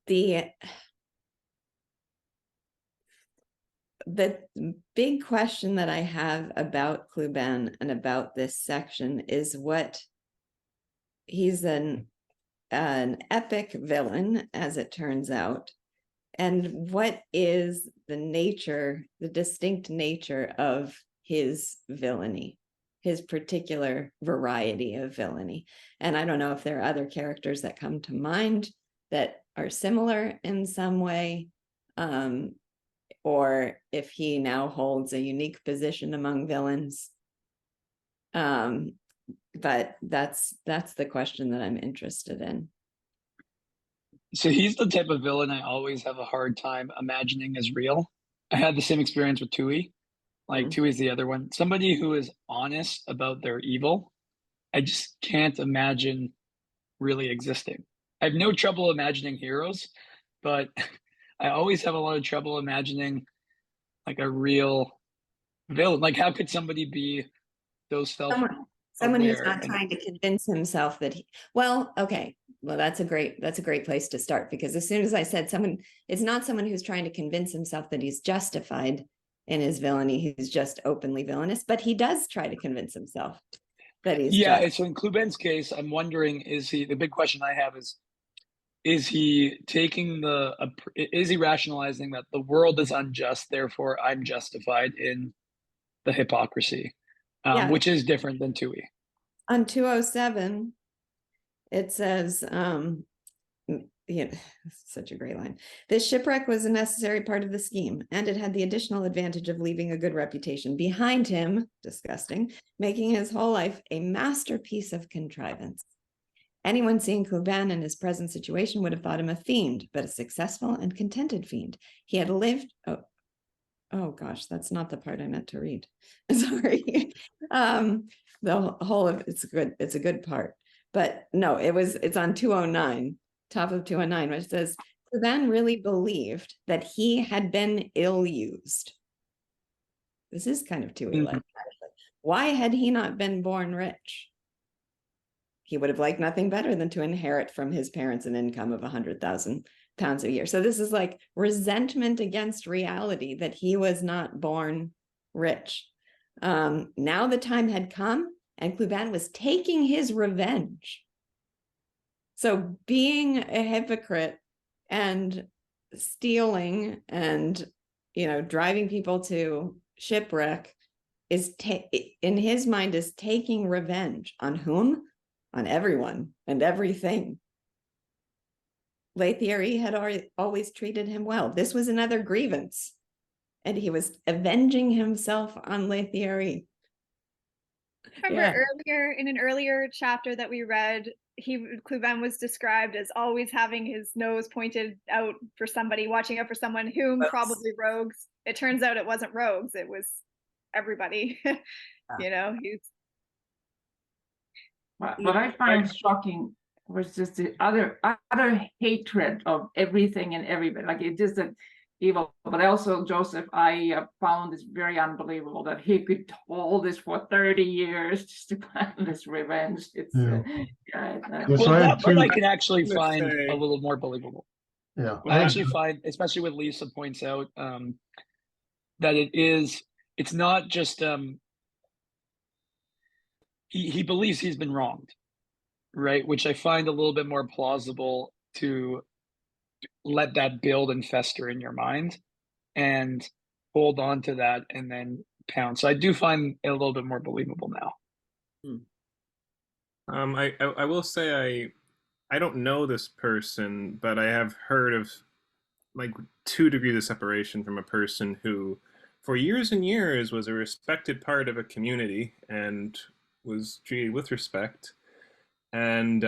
The big question that I have about Cluban and about this section is what he's an epic villain, as it turns out, and what is the distinct nature of his villainy, his particular variety of villainy. And I don't know if there are other characters that come to mind that are similar in some way, or if he now holds a unique position among villains. But that's the question that I'm interested in. So he's the type of villain I always have a hard time imagining as real. I had the same experience with Tui. Like Tui's the other one. Somebody who is honest about their evil, I just can't imagine really existing. I have no trouble imagining heroes, but I always have a lot of trouble imagining like a real villain. Like, how could somebody be so someone who's not trying to convince himself that okay. Well, that's a great place to start, because as soon as I said it's not someone who's trying to convince himself that he's justified in his villainy, he's just openly villainous, but he does try to convince himself that he's just. So in Cluban's case, I'm wondering, the big question I have is he is he rationalizing that the world is unjust, therefore I'm justified in the hypocrisy, which is different than Tui. On 207, it says such a great line. This shipwreck was a necessary part of the scheme, and it had the additional advantage of leaving a good reputation behind him, disgusting, making his whole life a masterpiece of contrivance. Anyone seeing Clubin in his present situation would have thought him a fiend, but a successful and contented fiend. He had lived, oh gosh, that's not the part I meant to read. Sorry. The whole of it's a good part. But no, it's on 209, top of 209, which says, Clubin really believed that he had been ill-used. This is kind of 211. Why had he not been born rich? He would have liked nothing better than to inherit from his parents an income of 100,000 pounds a year. So this is like resentment against reality that he was not born rich. Now the time had come, and Clubin was taking his revenge. So being a hypocrite and stealing and, driving people to shipwreck is in his mind is taking revenge on whom? On everyone and everything. Lethierry had always treated him well. This was another grievance, and he was avenging himself on Lethierry. Remember earlier in an earlier chapter that we read, Clubin was described as always having his nose pointed out for somebody, watching out for someone whom probably rogues. It turns out it wasn't rogues; it was everybody. He's. What I find shocking was just the other hatred of everything and everybody. Like it just an evil. But also, Joseph, I found this very unbelievable that he could hold this for 30 years just to plan this revenge. It's that part I can actually find a little more believable. Yeah, I actually find, especially what Lisa points out, that it's not just he believes he's been wronged, right? Which I find a little bit more plausible to let that build and fester in your mind and hold on to that and then pounce. So I do find it a little bit more believable now. I will say I don't know this person, but I have heard of like 2 degrees of separation from a person who for years and years was a respected part of a community and was treated with respect. And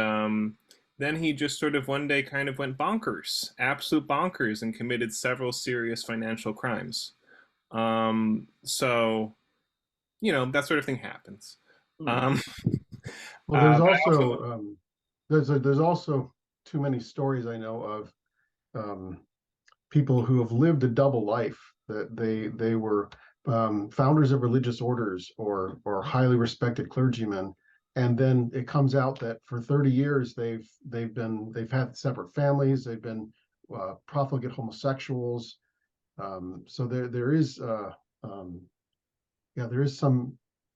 then he just sort of one day kind of went bonkers, absolute bonkers, and committed several serious financial crimes. So, that sort of thing happens. Well, there's also too many stories I know of people who have lived a double life, that they were founders of religious orders or highly respected clergymen, and then it comes out that for 30 years they've had separate families, they've been profligate homosexuals. So there is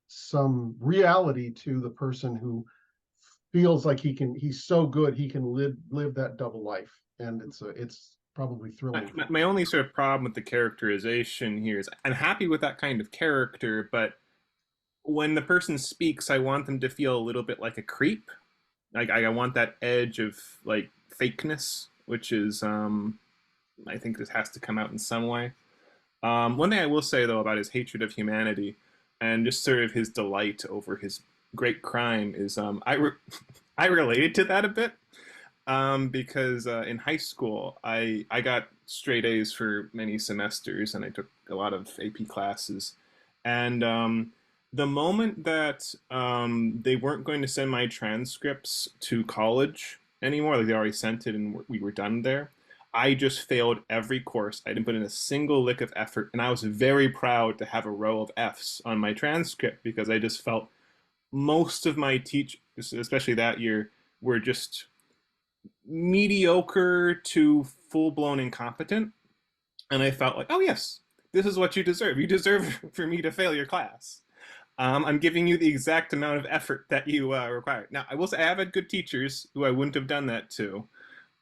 some reality to the person who feels like he's so good he can live that double life, and it's probably thrilling. My only sort of problem with the characterization here is I'm happy with that kind of character, but when the person speaks, I want them to feel a little bit like a creep. Like I want that edge of like fakeness, which is I think this has to come out in some way. One thing I will say though about his hatred of humanity and just sort of his delight over his great crime is I related to that a bit. Because in high school, I got straight A's for many semesters, and I took a lot of AP classes. And the moment that they weren't going to send my transcripts to college anymore, like they already sent it and we were done there, I just failed every course. I didn't put in a single lick of effort, and I was very proud to have a row of F's on my transcript because I just felt most of my teachers, especially that year, were just mediocre to full-blown incompetent, and I felt like, oh yes, this is what you deserve. You deserve for me to fail your class. I'm giving you the exact amount of effort that you require. Now, I will say I have had good teachers who I wouldn't have done that to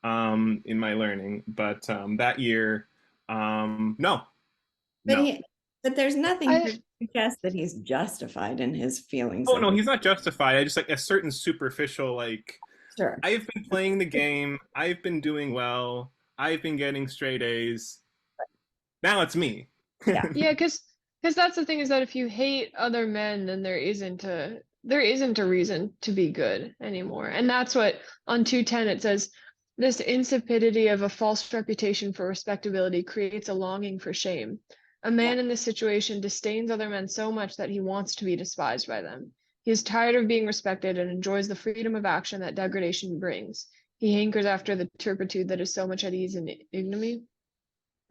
in my learning, but that year, no. But there's nothing to suggest that he's justified in his feelings. Oh no, he's not justified. I just like a certain superficial like Sure. I've been playing the game. I've been doing well. I've been getting straight A's. Now it's me. Yeah. Yeah, because that's the thing, is that if you hate other men, then there isn't a reason to be good anymore. And that's what on 210 it says, this insipidity of a false reputation for respectability creates a longing for shame. A man in this situation disdains other men so much that he wants to be despised by them. He is tired of being respected and enjoys the freedom of action that degradation brings. He hankers after the turpitude that is so much at ease in ignominy.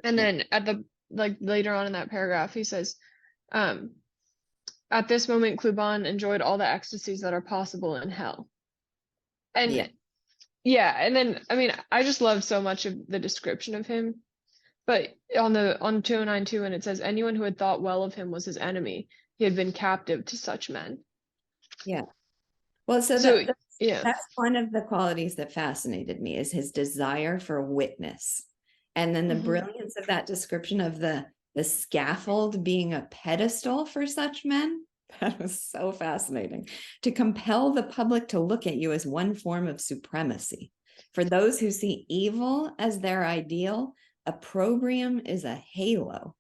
And then at the later on in that paragraph, he says, at this moment, Cluban enjoyed all the ecstasies that are possible in hell. And and then, I mean, I just love so much of the description of him. But on 209.2, when it says, anyone who had thought well of him was his enemy, he had been captive to such men. Yeah. Well, so that's one of the qualities that fascinated me, is his desire for witness. And then the brilliance of that description of the scaffold being a pedestal for such men. That was so fascinating. To compel the public to look at you as one form of supremacy. For those who see evil as their ideal, opprobrium is a halo.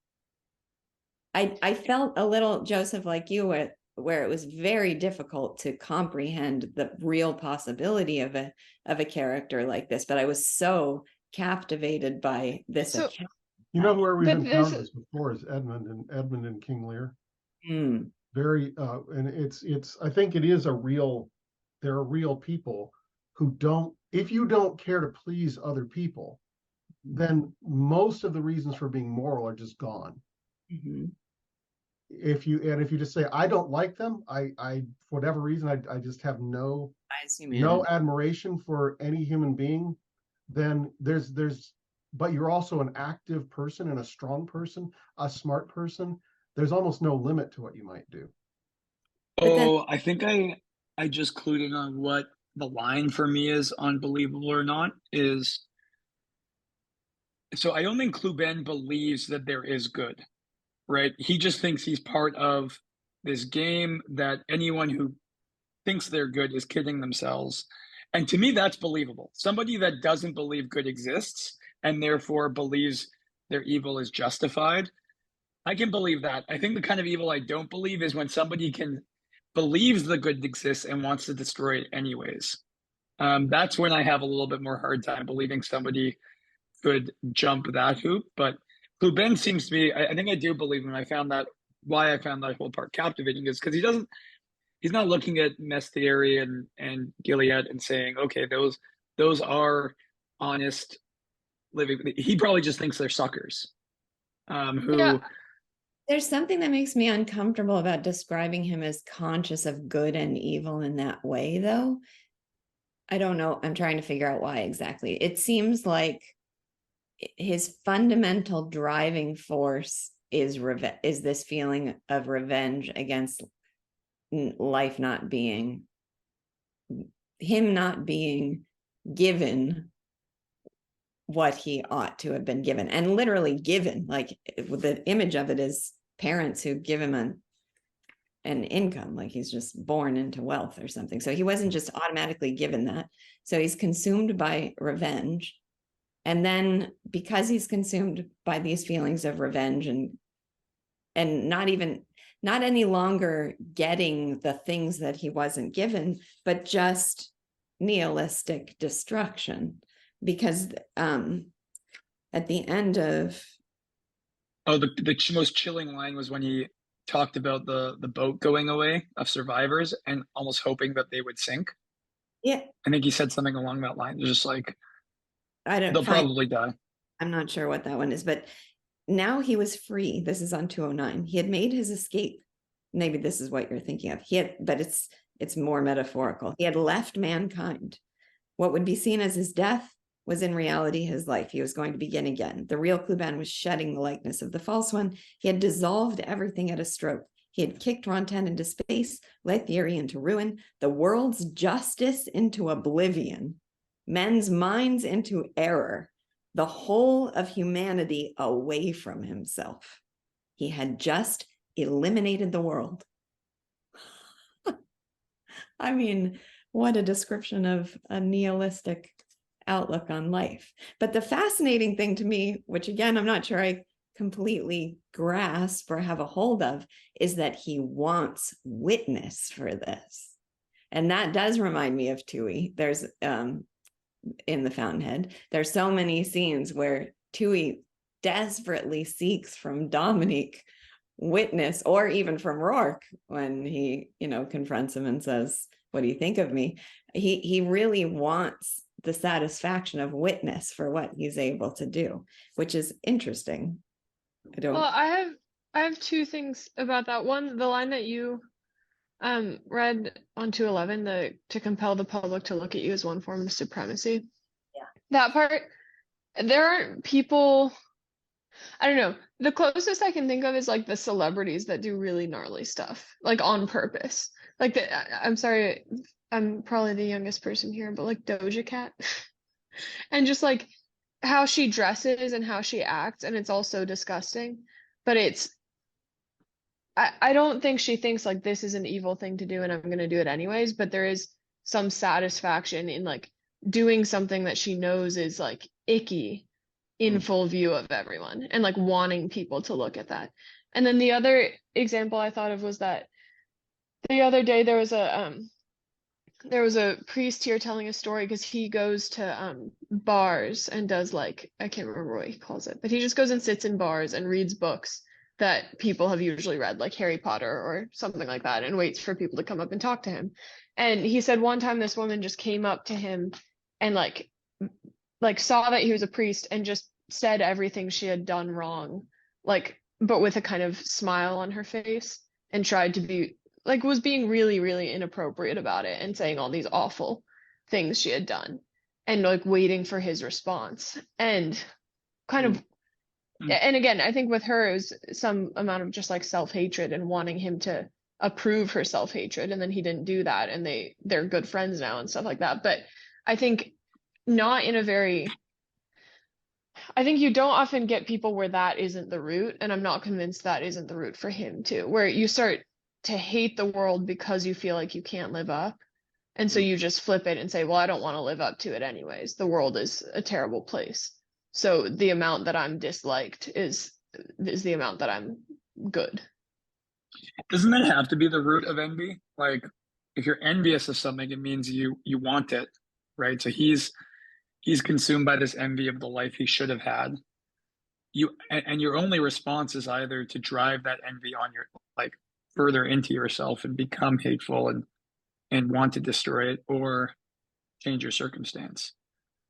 I felt a little, Joseph, like you, where it was very difficult to comprehend the real possibility of a character like this, but I was so captivated by this account. You know where we've encountered this before is Edmund and King Lear. Very and it's I think it is there are real people who don't, if you don't care to please other people, then most of the reasons for being moral are just gone. If you just say, I don't like them, I for whatever reason, I just have no admiration for any human being, then but you're also an active person and a strong person, a smart person. There's almost no limit to what you might do. I think I just clued in on what the line for me is on believable or not is. So I don't think Cluban believes that there is good, right? He just thinks he's part of this game, that anyone who thinks they're good is kidding themselves. And to me, that's believable. Somebody that doesn't believe good exists and therefore believes their evil is justified, I can believe that. I think the kind of evil I don't believe is when somebody believes the good exists and wants to destroy it anyways. That's when I have a little bit more hard time believing somebody could jump that hoop. But Cluban seems to be, I think I do believe him. Why I found that whole part captivating is because he's not looking at Mestieri and Gilead and saying, okay, those are honest living. He probably just thinks they're suckers. There's something that makes me uncomfortable about describing him as conscious of good and evil in that way, though. I don't know. I'm trying to figure out why exactly. It seems like his fundamental driving force is this feeling of revenge against life not being, him not being given what he ought to have been given, and literally given, like the image of it is parents who give him an income, like he's just born into wealth or something. So he wasn't just automatically given that. So he's consumed by revenge. And then because he's consumed by these feelings of revenge and not any longer getting the things that he wasn't given, but just nihilistic destruction. Because at the end of the most chilling line was when he talked about the boat going away of survivors and almost hoping that they would sink. Yeah, I think he said something along that line. It's just like, they'll probably die. I'm not sure what that one is, but now he was free. This is on 209. He had made his escape. Maybe this is what you're thinking of. But it's more metaphorical. He had left mankind. What would be seen as his death was in reality his life. He was going to begin again. The real Cluban was shedding the likeness of the false one. He had dissolved everything at a stroke. He had kicked Rantaine into space, Leithierry into ruin, the world's justice into oblivion, men's minds into error, the whole of humanity away from himself. He had just eliminated the world. I mean, what a description of a nihilistic outlook on life. But the fascinating thing to me, which again, I'm not sure I completely grasp or have a hold of, is that he wants witness for this. And that does remind me of Tui. There's in The Fountainhead, there's so many scenes where Tui desperately seeks from Dominique witness, or even from Rourke when he, confronts him and says, "What do you think of me?" He really wants the satisfaction of witness for what he's able to do, which is interesting. Well, I have two things about that. One, the line that you read on 211, to compel the public to look at you as one form of supremacy. Yeah. That part, there aren't people, I don't know. The closest I can think of is like the celebrities that do really gnarly stuff, like on purpose. Like I'm sorry, I'm probably the youngest person here, but like Doja Cat. And just like how she dresses and how she acts, and it's all so disgusting. But I don't think she thinks like this is an evil thing to do and I'm gonna do it anyways, but there is some satisfaction in like doing something that she knows is like icky in full view of everyone, and like wanting people to look at that. And then the other example I thought of was that the other day there was a priest here telling a story, because he goes to bars and does, like, I can't remember what he calls it, but he just goes and sits in bars and reads books that people have usually read, like Harry Potter or something like that, and waits for people to come up and talk to him. And he said one time this woman just came up to him and like saw that he was a priest and just said everything she had done wrong, like, but with a kind of smile on her face, and tried to be like, was being really, really inappropriate about it and saying all these awful things she had done, and like waiting for his response. And kind of, and again, I think with her, it was some amount of just like self-hatred and wanting him to approve her self-hatred. And then he didn't do that, and they're good friends now and stuff like that. But I think not in a very, I think you don't often get people where that isn't the root. And I'm not convinced that isn't the root for him too, where you start to hate the world because you feel like you can't live up. And so you just flip it and say, well, I don't want to live up to it anyways. The world is a terrible place. So the amount that I'm disliked is the amount that I'm good. Doesn't that have to be the root of envy? Like, if you're envious of something, it means you want it, right? So he's consumed by this envy of the life he should have had. And your only response is either to drive that envy on your, like, further into yourself and become hateful and want to destroy it, or change your circumstance.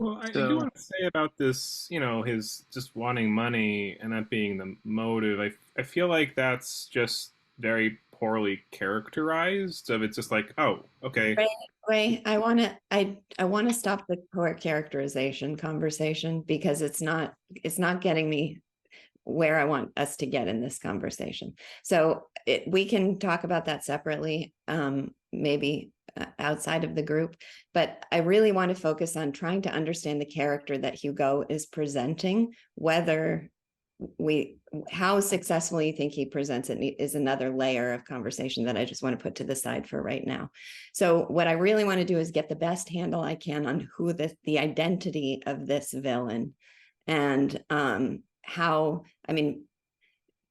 Well, I do want to say about this, his just wanting money and that being the motive. I feel like that's just very poorly characterized. Of it's just like, oh, okay. Ray, I want to stop the poor characterization conversation, because it's not getting me where I want us to get in this conversation. So we can talk about that separately, maybe outside of the group, but I really want to focus on trying to understand the character that Hugo is presenting. Whether how successfully you think he presents it is another layer of conversation that I just want to put to the side for right now. So what I really want to do is get the best handle I can on who the identity of this villain, and how,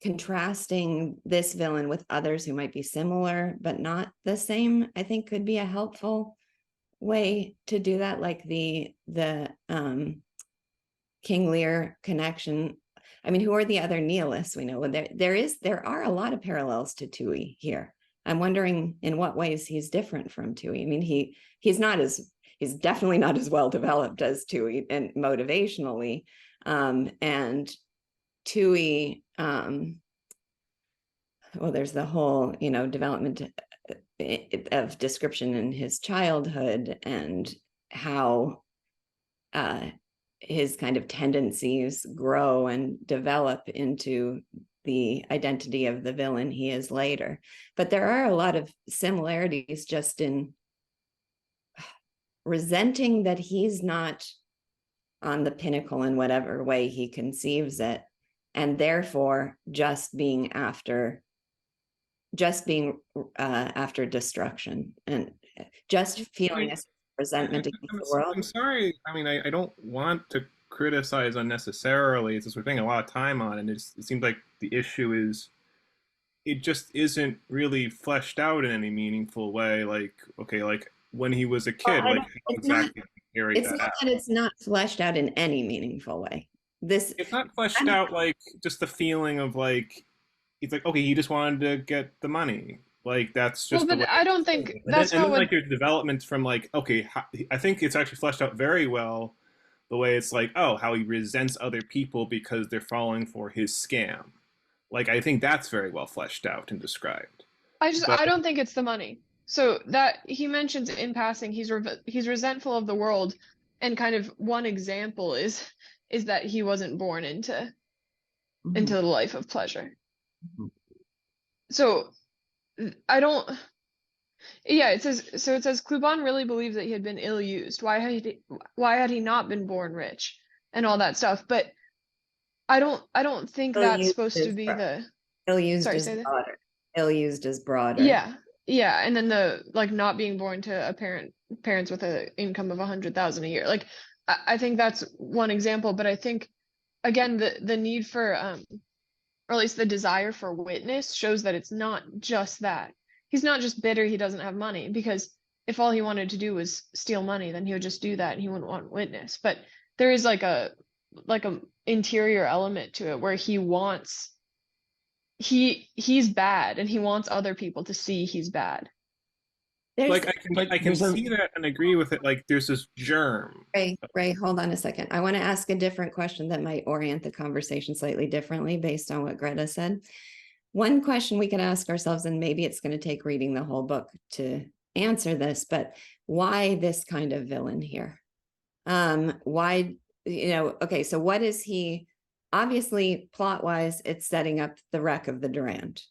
contrasting this villain with others who might be similar but not the same, I think could be a helpful way to do that. Like the King Lear connection. Who are the other nihilists we know? There are a lot of parallels to Tui here. I'm wondering in what ways he's different from Tui. He's definitely not as well developed as Tui, and motivationally, and Tui, there's the whole, development of description in his childhood, and how his kind of tendencies grow and develop into the identity of the villain he is later. But there are a lot of similarities just in resenting that he's not on the pinnacle in whatever way he conceives it, and therefore just being after destruction. And just feeling a resentment against the world. I'm sorry. I mean, I don't want to criticize unnecessarily. It's just we're spending a lot of time on, and it seems like the issue is it just isn't really fleshed out in any meaningful way. Like, okay, like when he was a kid, like how exactly did he carry It's that not out? that it's not fleshed out in any meaningful way. It's not fleshed out like just the feeling of like it's like okay, he just wanted to get the money. Like that's just Well, the but way I don't it's think going. that's and not then what. like there's developments from like okay, I think it's actually fleshed out very well. The way it's like oh, how he resents other people because they're falling for his scam. Like I think that's very well fleshed out and described. But I don't think it's the money. So that he mentions in passing, he's resentful of the world, and kind of one example is that he wasn't born into the life of pleasure. So I don't. Yeah, it says Cluban really believes that he had been ill-used. Why had he not been born rich and all that stuff? But I don't think that's supposed to be the ill-used sorry, is say that. broader. Ill-used is broader. Yeah. Yeah, and then the like not being born to a parents with an income of 100,000 a year. Like I think that's one example, but I think again the need for or at least the desire for witness shows that it's not just that. He's not just bitter he doesn't have money, because if all he wanted to do was steal money, then he would just do that and he wouldn't want witness. But there is like a interior element to it where he wants he's bad and he wants other people to see he's bad. Like I can see that and agree with it. Like there's this germ. Ray, hold on a second. I want to ask a different question that might orient the conversation slightly differently based on what Greta said. One question we could ask ourselves, and maybe it's going to take reading the whole book to answer this, but why this kind of villain here? Why, okay, so what is he? Obviously, plot-wise, it's setting up the wreck of the Durand.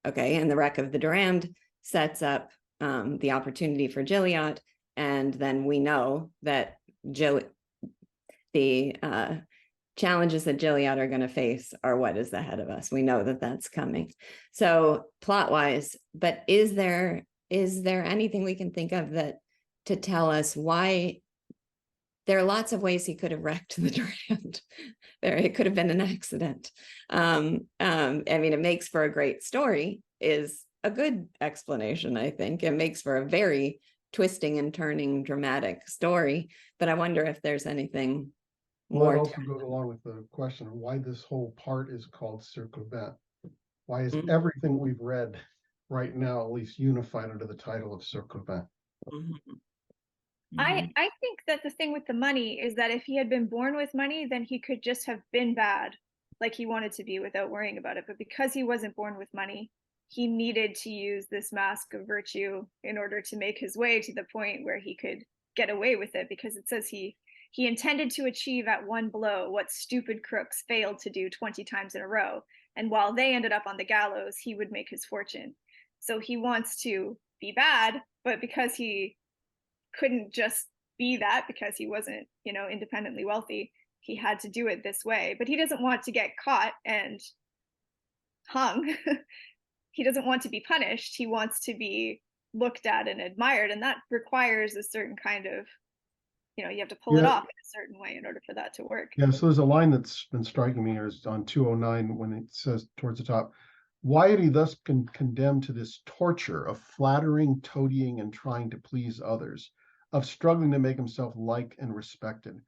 Okay, and the wreck of the Durand sets up the opportunity for Gilliatt, and then we know that the challenges that Gilliatt are going to face are what is ahead of us. We know that that's coming. So plot-wise, but is there anything we can think of that to tell us why? There are lots of ways he could have wrecked the Durand. It could have been an accident. I mean, it makes for a great story, is a good explanation, I think. It makes for a very twisting and turning dramatic story, but I wonder if there's anything more. It also goes along with the question of why this whole part is called Circlevent. Why is everything we've read right now at least unified under the title of Circlevent? I think that the thing with the money is that if he had been born with money, then he could just have been bad like he wanted to be without worrying about it. But because he wasn't born with money, he needed to use this mask of virtue in order to make his way to the point where he could get away with it, because it says he intended to achieve at one blow what stupid crooks failed to do 20 times in a row. And while they ended up on the gallows, he would make his fortune. So he wants to be bad, but because he couldn't just be that, because he wasn't, independently wealthy, he had to do it this way. But he doesn't want to get caught and hung. He doesn't want to be punished. He wants to be looked at and admired, and that requires a certain kind of, you have to pull it off in a certain way in order for that to work. Yeah, so there's a line that's been striking me here is on 209 when it says towards the top, why had he thus been condemned to this torture of flattering, toadying, and trying to please others, of struggling to make himself liked and respected?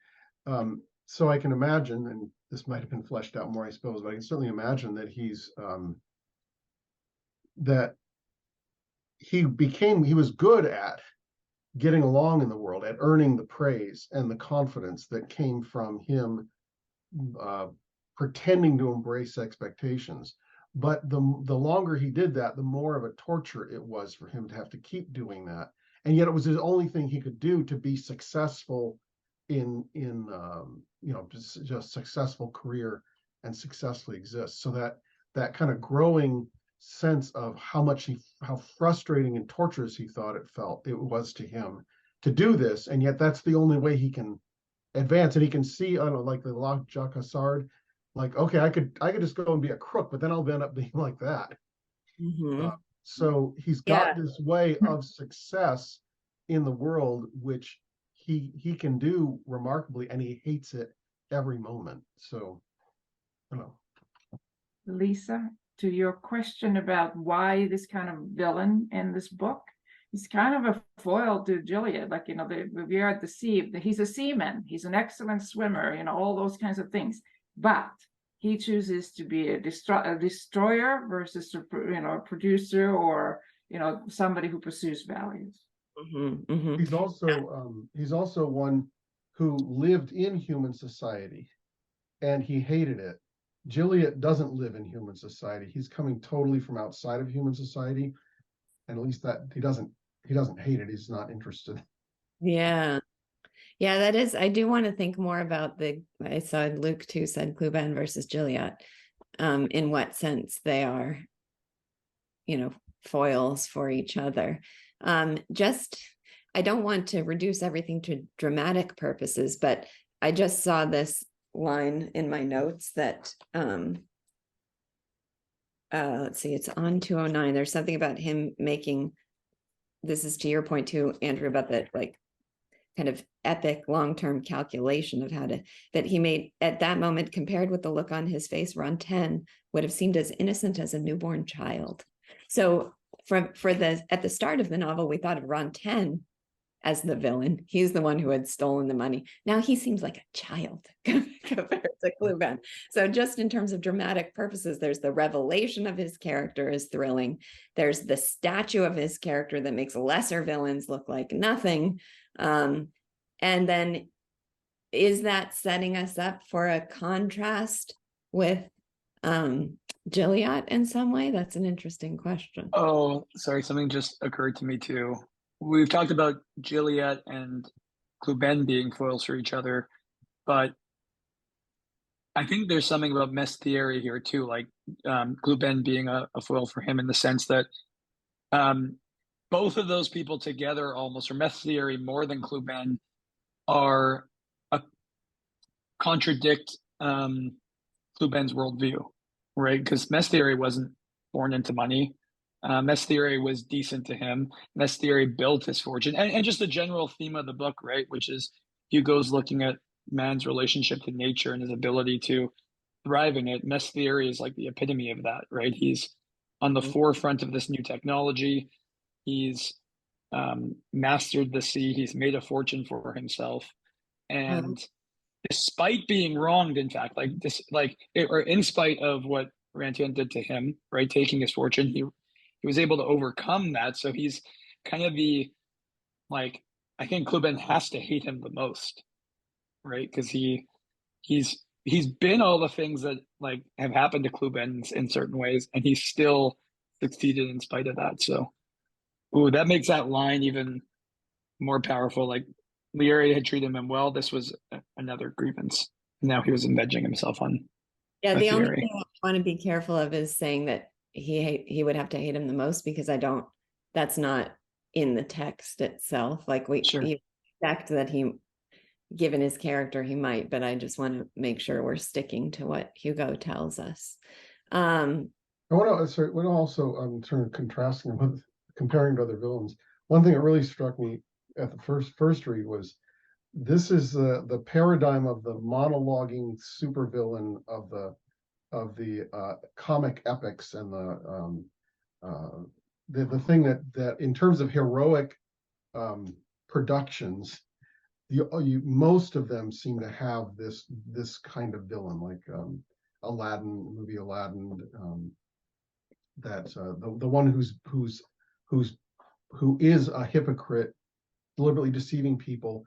So I can imagine, and this might have been fleshed out more, I suppose, but I can certainly imagine that he was good at getting along in the world, at earning the praise and the confidence that came from him pretending to embrace expectations. But the longer he did that, the more of a torture it was for him to have to keep doing that. And yet it was the only thing he could do to be successful in just successful career and successfully exist. So that kind of growing sense of how frustrating and torturous he thought it was to him to do this, and yet that's the only way he can advance. And he can see, I don't know, like the Lock Jacques Hassard, like, okay, I could just go and be a crook, but then I'll end up being like that. So he's got this way of success in the world, which he can do remarkably, and he hates it every moment. So, you know. Lisa, to your question about why this kind of villain in this book, he's kind of a foil to Juliet. Like, you know, we are at the sea, he's a seaman, he's an excellent swimmer, you know, all those kinds of things. But he chooses to be a destroyer versus a producer, or, you know, somebody who pursues values. He's also one who lived in human society, and he hated it. Juliet doesn't live in human society. He's coming totally from outside of human society, and at least that he doesn't hate it. He's not interested. Yeah. Yeah, that is, I do want to think more about I saw Luke too said Cluban versus Juliet, in what sense they are, you know, foils for each other. I don't want to reduce everything to dramatic purposes, but I just saw this line in my notes that, let's see, it's on 209. There's something about him making, this is to your point too, Andrew, about that, like, kind of epic long-term calculation of that he made at that moment, compared with the look on his face, Ron 10 would have seemed as innocent as a newborn child. So at the start of the novel, we thought of Ron 10 as the villain. He's the one who had stolen the money. Now he seems like a child compared to Cluban. So just in terms of dramatic purposes, there's the revelation of his character is thrilling. There's the statue of his character that makes lesser villains look like nothing. And then is that setting us up for a contrast with Juliet in some way? That's an interesting question. Oh, sorry, something just occurred to me too. We've talked about Juliet and Cluban being foils for each other, but I think there's something about mess theory here too, like Cluban being a foil for him, in the sense that both of those people together, almost, or mess theory more than Cluban, are contradict Cluban's worldview, right? Because mess theory wasn't born into money. Mess theory was decent to him. Mess theory built his fortune, and just the general theme of the book, right? Which is Hugo's looking at man's relationship to nature and his ability to thrive in it. Mess theory is like the epitome of that, right? He's on the forefront of this new technology. He's mastered the sea. He's made a fortune for himself, and despite being wronged, in fact, or in spite of what Rantian did to him, right, taking his fortune, he was able to overcome that. So he's kind of I think Cluban has to hate him the most, right? Because he's been all the things that have happened to Cluban in certain ways, and he's still succeeded in spite of that. So, that makes that line even more powerful. Like, Leary had treated him well. This was another grievance. Now he was avenging himself on. Yeah, the only thing I want to be careful of is saying that he would have to hate him the most, because that's not in the text itself. Like you expect that given his character, he might, but I just want to make sure we're sticking to what Hugo tells us. I want to also sort of contrasting him with comparing to other villains. One thing that really struck me at the first read was, this is the paradigm of the monologuing supervillain of the comic epics, and the thing that in terms of heroic productions, most of them seem to have this kind of villain, like Aladdin, movie Aladdin, the one who is a hypocrite, deliberately deceiving people,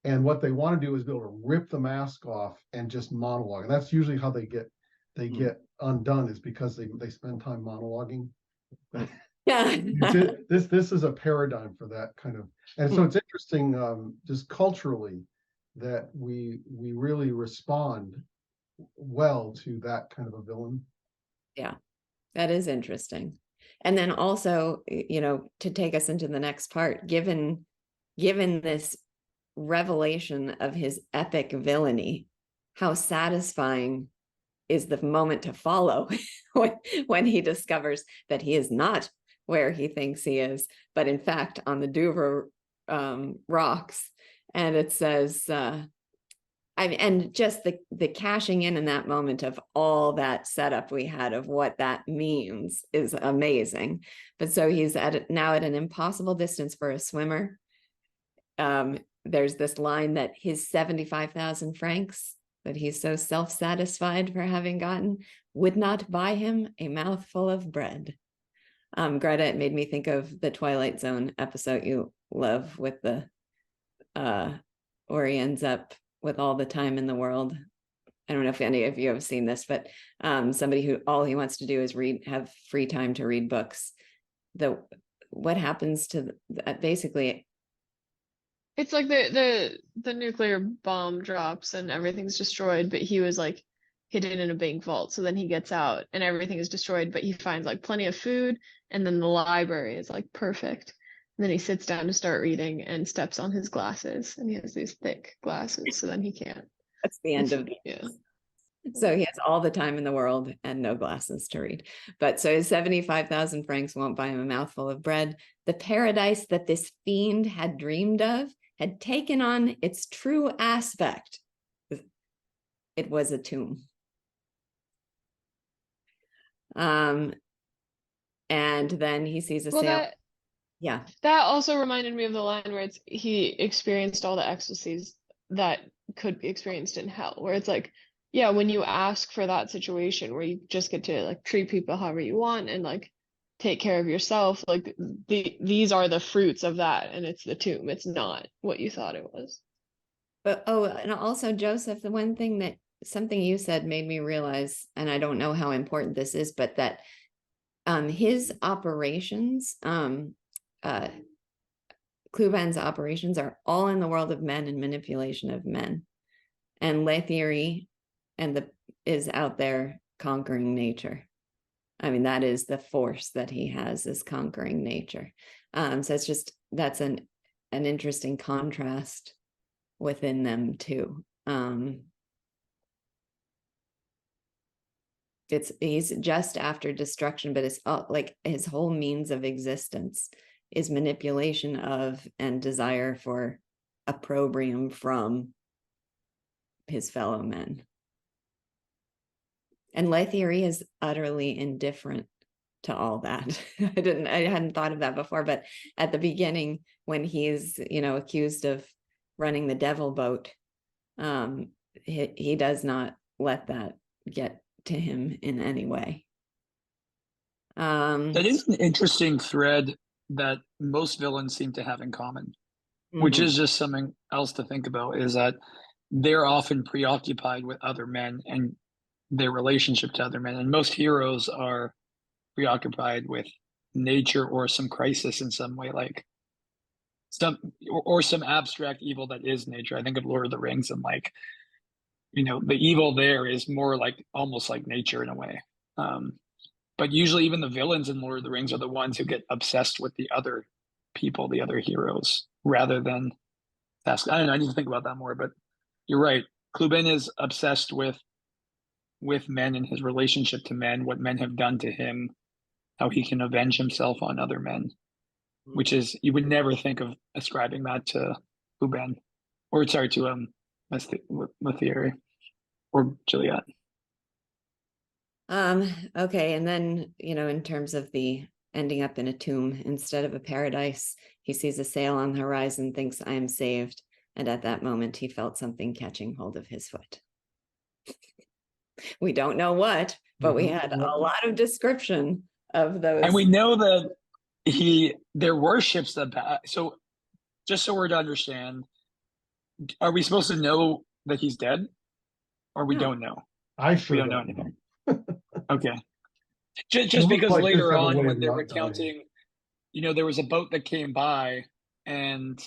and what they want to do is be able to rip the mask off and just monologue. And that's usually how they get undone, is because they spend time monologuing. Yeah. This is a paradigm for that kind of, and so it's interesting, just culturally, that we really respond well to that kind of a villain. Yeah, that is interesting. And then also, to take us into the next part, given this revelation of his epic villainy, how satisfying is the moment to follow when he discovers that he is not where he thinks he is, but in fact on the Douvre rocks, and it says, and just the cashing in that moment of all that setup we had of what that means is amazing. But so he's now at an impossible distance for a swimmer. There's this line that his 75,000 francs that he's so self-satisfied for having gotten would not buy him a mouthful of bread. Greta, it made me think of the Twilight Zone episode you love with the where he ends up with all the time in the world. I don't know if any of you have seen this, but somebody who all he wants to do is have free time to read books. What happens to basically? It's like the nuclear bomb drops and everything's destroyed, but he was like hidden in a bank vault. So then he gets out and everything is destroyed, but he finds like plenty of food, and then the library is like perfect. And then he sits down to start reading and steps on his glasses, and he has these thick glasses, so then he can't. That's the end of yeah. So he has all the time in the world and no glasses to read. But so his 75,000 francs won't buy him a mouthful of bread. The paradise that this fiend had dreamed of had taken on its true aspect. It was a tomb. And then he sees a sail. Yeah. That also reminded me of the line where he experienced all the ecstasies that could be experienced in hell, where it's like, yeah, when you ask for that situation where you just get to like treat people however you want and like take care of yourself, like these are the fruits of that, and it's the tomb. It's not what you thought it was. But and also, Joseph, the one thing that something you said made me realize, and I don't know how important this is, but that his operations, Cluban's operations are all in the world of men and manipulation of men, and Lethieri is out there conquering nature. I mean, that is the force that he has, is conquering nature. So it's that's an interesting contrast within them too. He's just after destruction, but it's like his whole means of existence is manipulation of and desire for opprobrium from his fellow men. And Lethieri is utterly indifferent to all that. I hadn't thought of that before, but at the beginning, when he's, accused of running the devil boat, he does not let that get to him in any way. That is an interesting thread that most villains seem to have in common, which is just something else to think about, is that they're often preoccupied with other men and their relationship to other men. And most heroes are preoccupied with nature or some crisis in some way, like some abstract evil that is nature. I think of Lord of the Rings, and like, the evil there is more like almost like nature in a way. But usually even the villains in Lord of the Rings are the ones who get obsessed with the other people, the other heroes, rather than task. I don't know, I need to think about that more, but you're right. Cluban is obsessed with men and his relationship to men, what men have done to him, how he can avenge himself on other men, which is, you would never think of ascribing that to Cluban, or sorry, to Lethieri or Juliet. Okay, and then in terms of the ending up in a tomb instead of a paradise, he sees a sail on the horizon, thinks, I am saved, and at that moment he felt something catching hold of his foot. We don't know what, but we had a lot of description of those, and we know that there were ships that. So just so we're to understand, are we supposed to know that he's dead, or we don't know? We don't know anything. Okay. Just because like later on, when they're recounting, there was a boat that came by and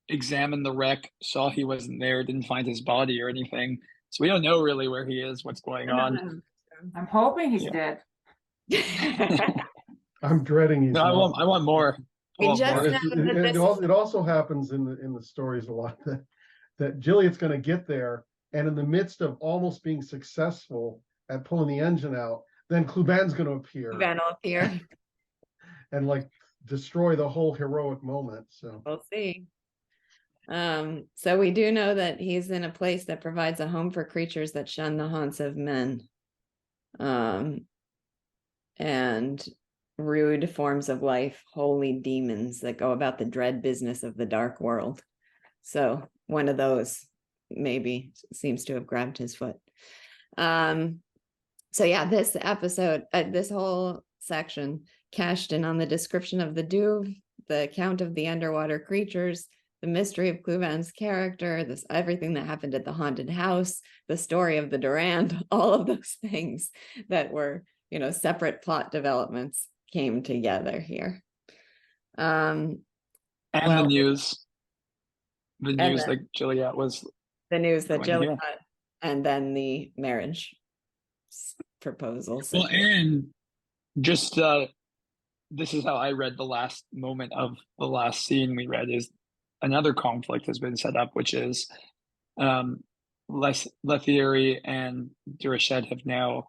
examined the wreck, saw he wasn't there, didn't find his body or anything. So we don't know really where he is, what's going on. I'm hoping he's dead. I'm dreading he's no, not. I want more. It also happens in the stories a lot that Juliet's going to get there, and in the midst of almost being successful at pulling the engine out, then Cluban's going to appear. Cluban will appear. And like destroy the whole heroic moment. So We'll see. So we do know that he's in a place that provides a home for creatures that shun the haunts of men. And rude forms of life, holy demons that go about the dread business of the dark world. So one of those maybe seems to have grabbed his foot. So yeah, this episode, this whole section cashed in on the description of the Douve, the account of the underwater creatures, the mystery of Cluvan's character, this everything that happened at the haunted house, the story of the Durand, all of those things that were, separate plot developments came together here. And well, the news and that Juliet was the news that going to hear. Juliet, and then the marriage proposal. Well, and just this is how I read the last moment of the last scene we read, is another conflict has been set up, which is Lethieri and Durished have now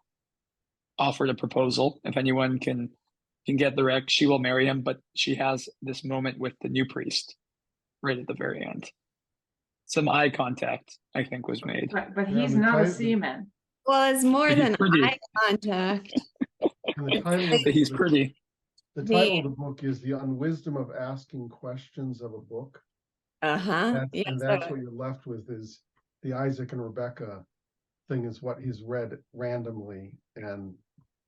offered a proposal. If anyone can get the wreck, she will marry him, but she has this moment with the new priest right at the very end. Some eye contact, I think, was made. But he's not a seaman. Well, it's more than pretty. eye contact. He's pretty. The title of the book is The Unwisdom of Asking Questions of a Book. Uh-huh. And that's what you're left with, is the Isaac and Rebecca thing is what he's read randomly. And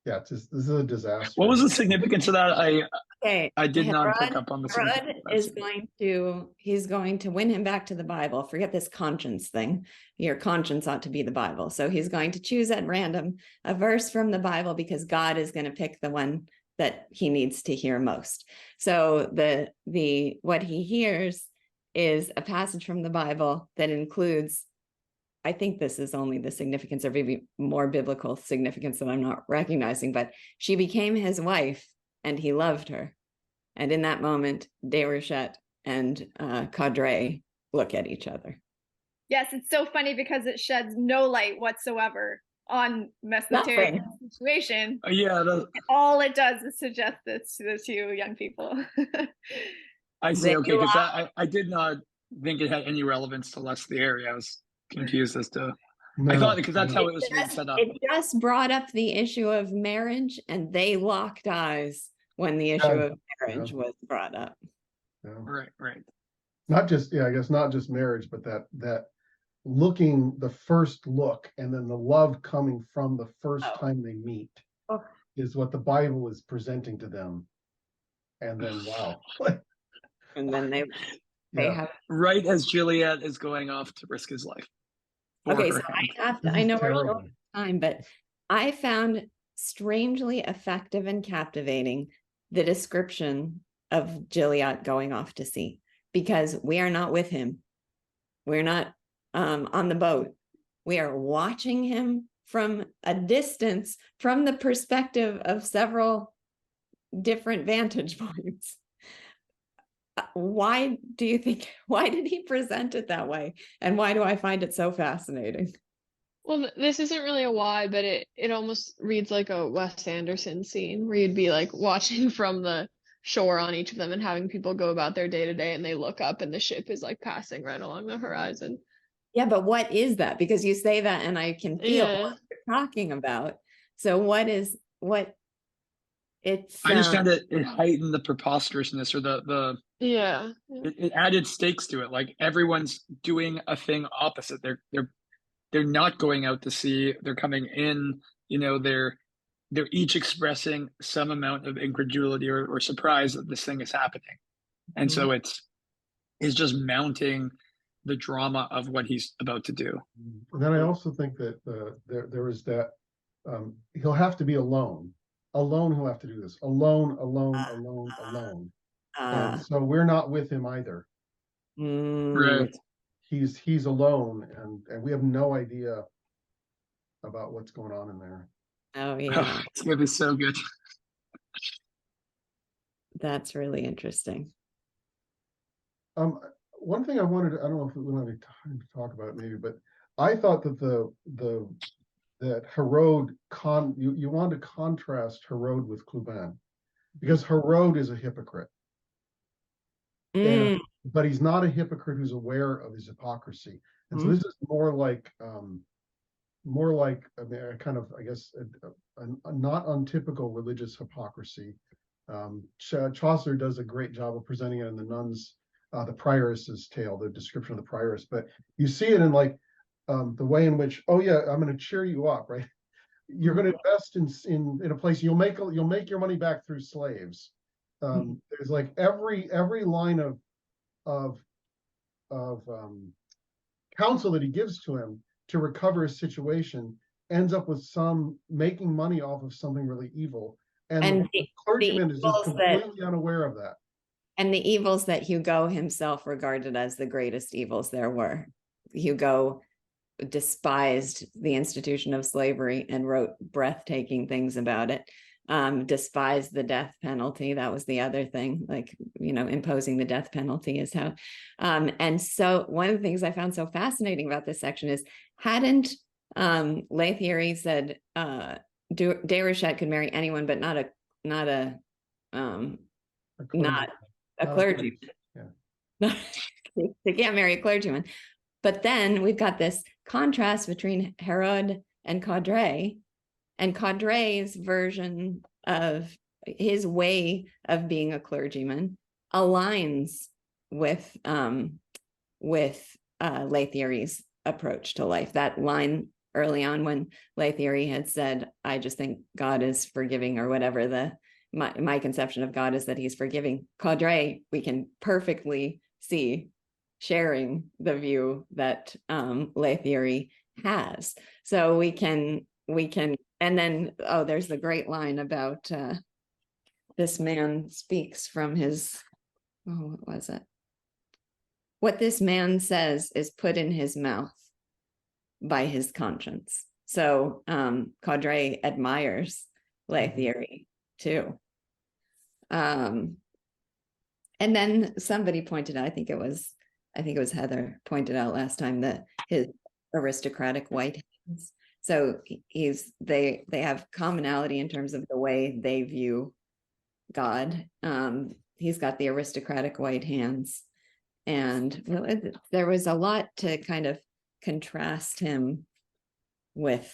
yeah, this is a disaster. What was the significance of that? I did not Herod, pick up on the Herod is he's going to win him back to the Bible. Forget this conscience thing. Your conscience ought to be the Bible. So he's going to choose at random a verse from the Bible because God is going to pick the one that he needs to hear most. So the what he hears is a passage from the Bible that includes, I think this is only the significance, or maybe more biblical significance that I'm not recognizing, but she became his wife and he loved her. And in that moment, Déruchette and Caudray look at each other. Yes, it's so funny because it sheds no light whatsoever on Mesopotamian situation. Yeah, all it does is suggest this to the two young people. I see. Okay, because I did not think it had any relevance to Lethieri. I was confused as to. I thought because that's how it was being set up. It just brought up the issue of marriage, and they locked eyes when the issue of marriage was brought up. Yeah. Right. Not just, I guess not just marriage, but that looking, the first look, and then the love coming from the first time they meet is what the Bible is presenting to them. And then wow. And then they have, right as Juliet is going off to risk his life. Okay, so I know we're short on time, but I found strangely effective and captivating the description of Juliet going off to sea, because we are not with him. We're not on the boat. We are watching him from a distance, from the perspective of several different vantage points. Why did he present it that way? And why do I find it so fascinating? Well, this isn't really a why, but it almost reads like a Wes Anderson scene where you'd be like watching from the shore on each of them and having people go about their day to day, and they look up and the ship is like passing right along the horizon. Yeah, but what is that? Because you say that and I can feel what you're talking about. So I just found it heightened the preposterousness, or it added stakes to it. Like everyone's doing a thing opposite. They're not going out to sea. They're coming in. They're each expressing some amount of incredulity or surprise that this thing is happening, and so it's just mounting the drama of what he's about to do. And then I also think that there is that he'll have to be alone. Alone, he'll have to do this. Alone. And so we're not with him either. Right. He's alone, and we have no idea about what's going on in there. Oh yeah. It's gonna be so good. That's really interesting. One thing I don't know if we don't have any time to talk about it maybe, but I thought that that Herod you want to contrast Herod with Cluban, because Herod is a hypocrite. Mm, but he's not a hypocrite who's aware of his hypocrisy. And so Mhm. this is more like I mean, a kind of, I guess, a not untypical religious hypocrisy. Chaucer does a great job of presenting it in the Nun's, the Prioress's Tale, the description of the Prioress. But you see it in like the way in which, oh yeah, I'm going to cheer you up, right? You're going to invest in a place you'll make your money back through slaves. There's like every line of counsel that he gives to him to recover his situation ends up with some making money off of something really evil, and And the clergyman is just evils that completely unaware of that. and the evils that Hugo himself regarded as the greatest evils there were. Hugo despised the institution of slavery and wrote breathtaking things about it. Despised the death penalty. That was the other thing, like, imposing the death penalty is how. And so one of the things I found so fascinating about this section is, hadn't Lathierry said Déruchette could marry anyone, but not a clergy. Yeah. They can't marry a clergyman. But then we've got this contrast between Herod and Caudray, and Caudray's version of his way of being a clergyman aligns with Lathierry's approach to life. That line early on when Lathierry had said, "I just think God is forgiving," or whatever my conception of God is that he's forgiving. Caudray, we can perfectly see sharing the view that Lathierry has. So we can, and then, there's the great line about this man speaks from his, what was it? What this man says is put in his mouth by his conscience. So Caudray admires Lathierry too. And then somebody pointed out, I think it was Heather pointed out last time, that his aristocratic white hands. So they have commonality in terms of the way they view God. He's got the aristocratic white hands, and there was a lot to kind of contrast him with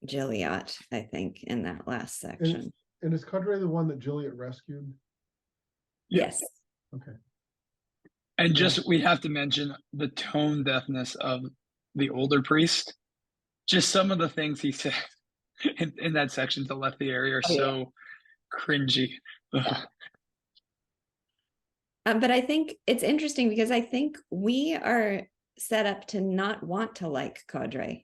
Gilliatt, I think, in that last section. And is Caudray the one that Gilliatt rescued? Yes. Okay. And just, we have to mention the tone deafness of the older priest. Just some of the things he said in that section to Lathierry are so cringy. But I think it's interesting because I think we are set up to not want to like Caudray,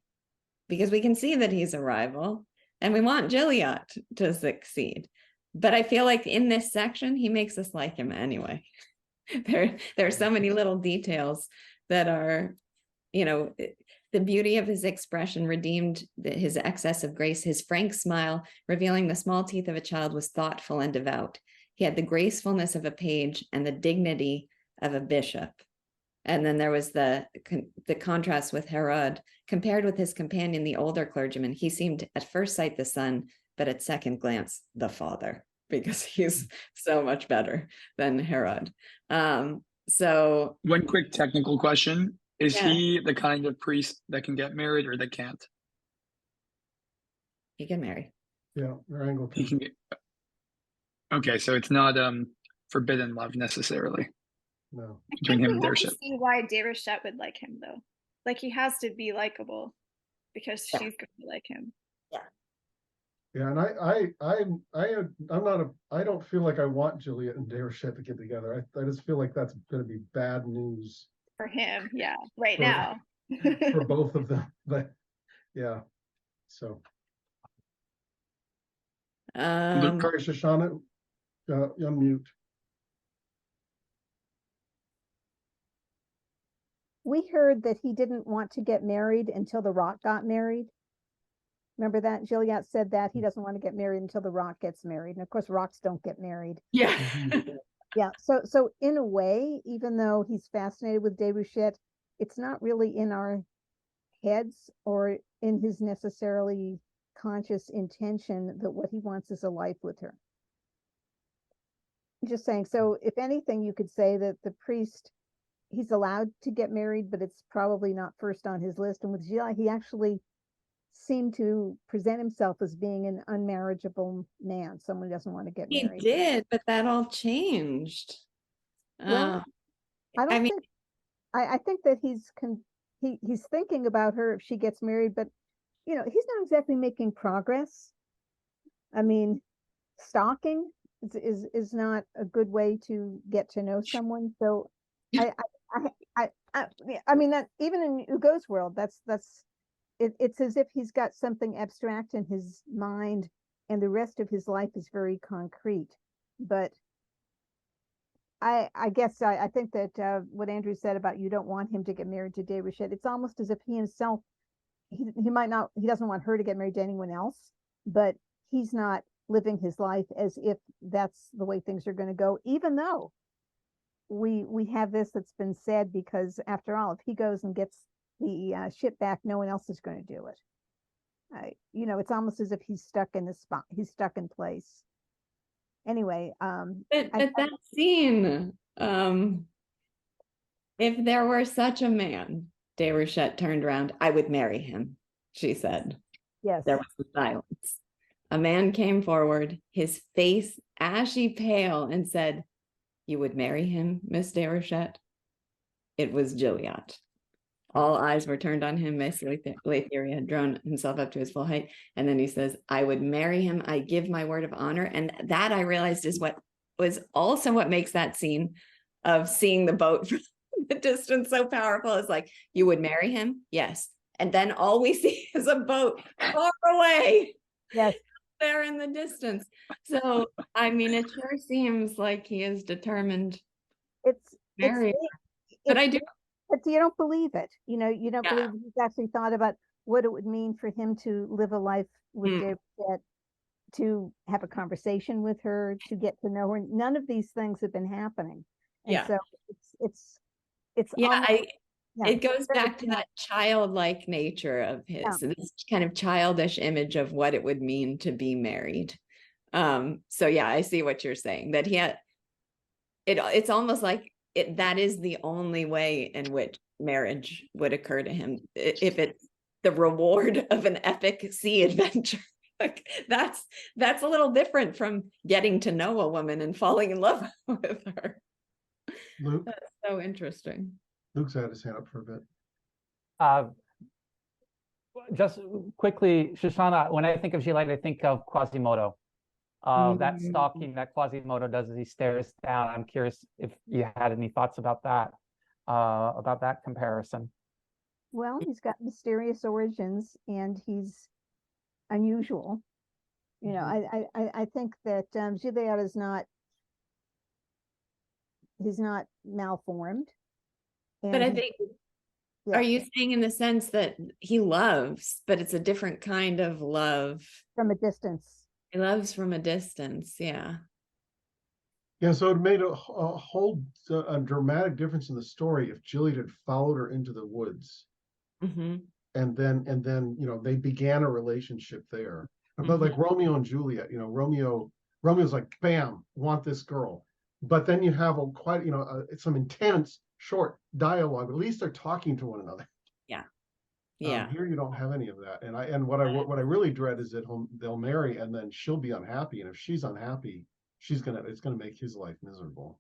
because we can see that he's a rival and we want Gilliatt to succeed. But I feel like in this section, he makes us like him anyway. There are so many little details that are, the beauty of his expression redeemed his excess of grace. His frank smile, revealing the small teeth of a child, was thoughtful and devout. He had the gracefulness of a page and the dignity of a bishop. And then there was the contrast with Herod. Compared with his companion, the older clergyman, he seemed at first sight the son, but at second glance, the father, because he's so much better than Herod. So one quick technical question. Is Yeah. he the kind of priest that can get married or that can't? he can marry. Yeah, they're Anglican. He can get... Okay, so it's not forbidden love necessarily No. between him and I have to Déruchette. see why Déruchette would like him though. Like, he has to be likable because she's going to like him. Yeah, and I don't feel like I want Gilliatt and Déruchette to get together. I just feel like that's going to be bad news For him, yeah, right For- now. for both of them. But yeah, so Sorry, Shoshana, unmute. We heard that he didn't want to get married until The Rock got married. Remember that? Gilliatt said that he doesn't want to get married until The Rock gets married. And of course, rocks don't get married. Yeah. Yeah. So in a way, even though he's fascinated with Déruchette, it's not really in our heads or in his necessarily conscious intention that what he wants is a life with her. just saying, so if anything, you could say that the priest, he's allowed to get married, but it's probably not first on his list. And with Gilliatt, he actually seemed to present himself as being an unmarriageable man, someone who doesn't want to get He married. did, but that all changed. Well, I don't think, I think that he's thinking about her if she gets married, but he's not exactly making progress. I mean, stalking is not a good way to get to know someone. So I mean that even in Hugo's world, it's as if he's got something abstract in his mind and the rest of his life is very concrete. But I guess I think that what Andrew said about you don't want him to get married to Déruchette, it's almost as if he himself, he doesn't want her to get married to anyone else, but he's not living his life as if that's the way things are going to go, even though we have this that's been said, because after all, if he goes and gets the ship back, no one else is going to do it. It's almost as if he's stuck in the spot, he's stuck in place. Anyway, but that scene, if there were such a man, Déruchette turned around, I would marry him, she said. Yes. There was a silence. A man came forward, his face ashy pale, and said, you would marry him, Miss Déruchette? It was Gilliatt. All eyes were turned on him. Miss Lethierry had drawn himself up to his full height. And then he says, I would marry him. I give my word of honor. And that, I realized, is what was also what makes that scene of seeing the boat from the distance so powerful. Is like, you would marry him? Yes. And then all we see is a boat far away. Yes. There in the distance. So, I mean, it sure seems like he is determined. But I do. But you don't believe it. You don't believe he's actually thought about what it would mean for him to live a life with Déruchette, to have a conversation with her, to get to know her. None of these things have been happening. And so it's it goes back to that childlike nature of his, this kind of childish image of what it would mean to be married. So yeah, I see what you're saying, that it's almost like that is the only way in which marriage would occur to him, if it's the reward of an epic sea adventure. Like that's a little different from getting to know a woman and falling in love with her. Luke? That's so interesting. Luke's had his hand up for a bit. Just quickly, Shoshana, when I think of Gilliatt, I think of Quasimodo. That stalking that Quasimodo does as he stares down. I'm curious if you had any thoughts about that comparison. Well, he's got mysterious origins and he's unusual. I think that Gilliatt is not, he's not malformed. But I think, are you saying in the sense that he loves, but it's a different kind of love? From a distance. He loves from a distance, yeah. Yeah, so it made a dramatic difference in the story if Gilliatt had followed her into the woods. Mm-hmm. And then they began a relationship there. But like Romeo and Juliet, Romeo's like, bam, want this girl. But then you have some intense short dialogue. At least they're talking to one another. Yeah. Here you don't have any of that. And what I really dread is that they'll marry and then she'll be unhappy. And if she's unhappy, it's gonna make his life miserable.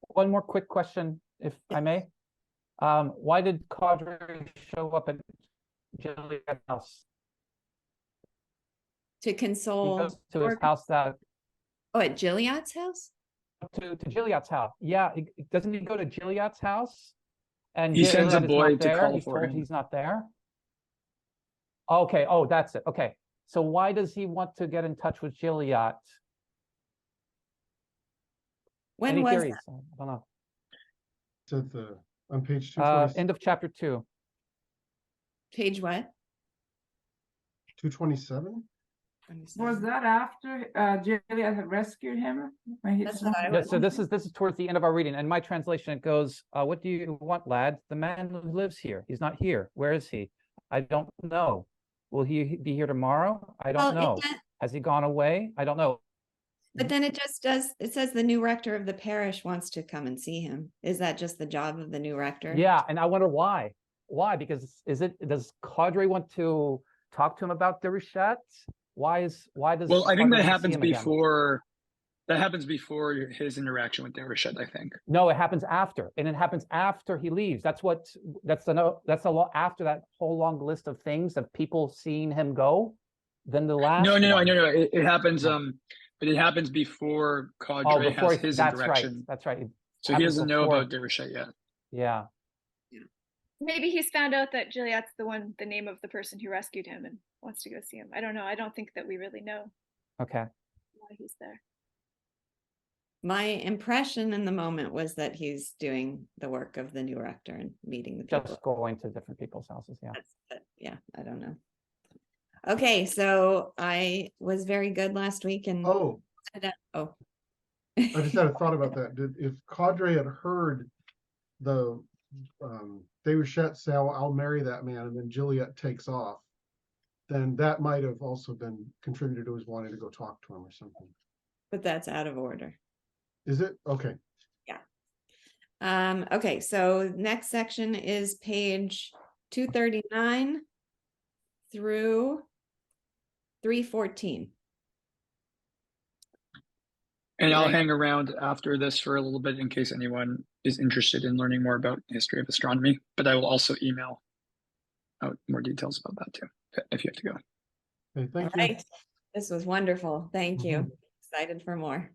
One more quick question, if I may. Why did Caudry show up at Gilliatt's house? To console. He goes to his house at Gilliatt's house? To Gilliatt's house. Yeah, doesn't he go to Gilliatt's house? And he sends a boy to call He's for told him. He's not there. Okay. Oh, that's it. Okay. So why does he want to get in touch with Gilliatt? When Any was theories? that? I don't know. It's on page 227. End of chapter 2. Page what? 227. Was that after Gilliatt had rescued him? So this is towards the end of our reading. And my translation, it goes, what do you want, lad? The man who lives here. He's not here. Where is he? I don't know. Will he be here tomorrow? I don't know. Has he gone away? I don't know. But then it just does, it says the new rector of the parish wants to come and see him. Is that just the job of the new rector? Yeah, and I wonder why. Why? Because does Cadre want to talk to him about Déruchette? Why does Well, I think Cadre that want to see happens him again? before. That happens before his interaction with Déruchette, I think. No, it happens after, and it happens after he leaves. That's a lot after that whole long list of things of people seeing him go. Then the last No. one. It happens. Yeah. But it happens before Oh, Cadre before has his interaction. That's right. It So he happens doesn't know before. about Déruchette yet. Yeah. Maybe he's found out that Juliet's the name of the person who rescued him and wants to go see him. I don't know. I don't think that we really know Okay. why he's there. My impression in the moment was that he's doing the work of the new rector and meeting the people. Just going to different people's houses. Yeah. Yeah, I don't know. Okay, so I was very good last week and Oh, oh. I just had a thought about that. If Cadre had heard the Déruchette say, I'll marry that man, and then Juliet takes off, then that might have also been contributed to his wanting to go talk to him or something. But that's out of order. Is it? Okay. Yeah. Okay, so next section is page 239 through 314. And You I'll ready? hang around after this for a little bit in case anyone is interested in learning more about history of astronomy. But I will also email out more details about that too, if you have to go. Okay, thank All you. right. This was wonderful. Thank you. Excited for more.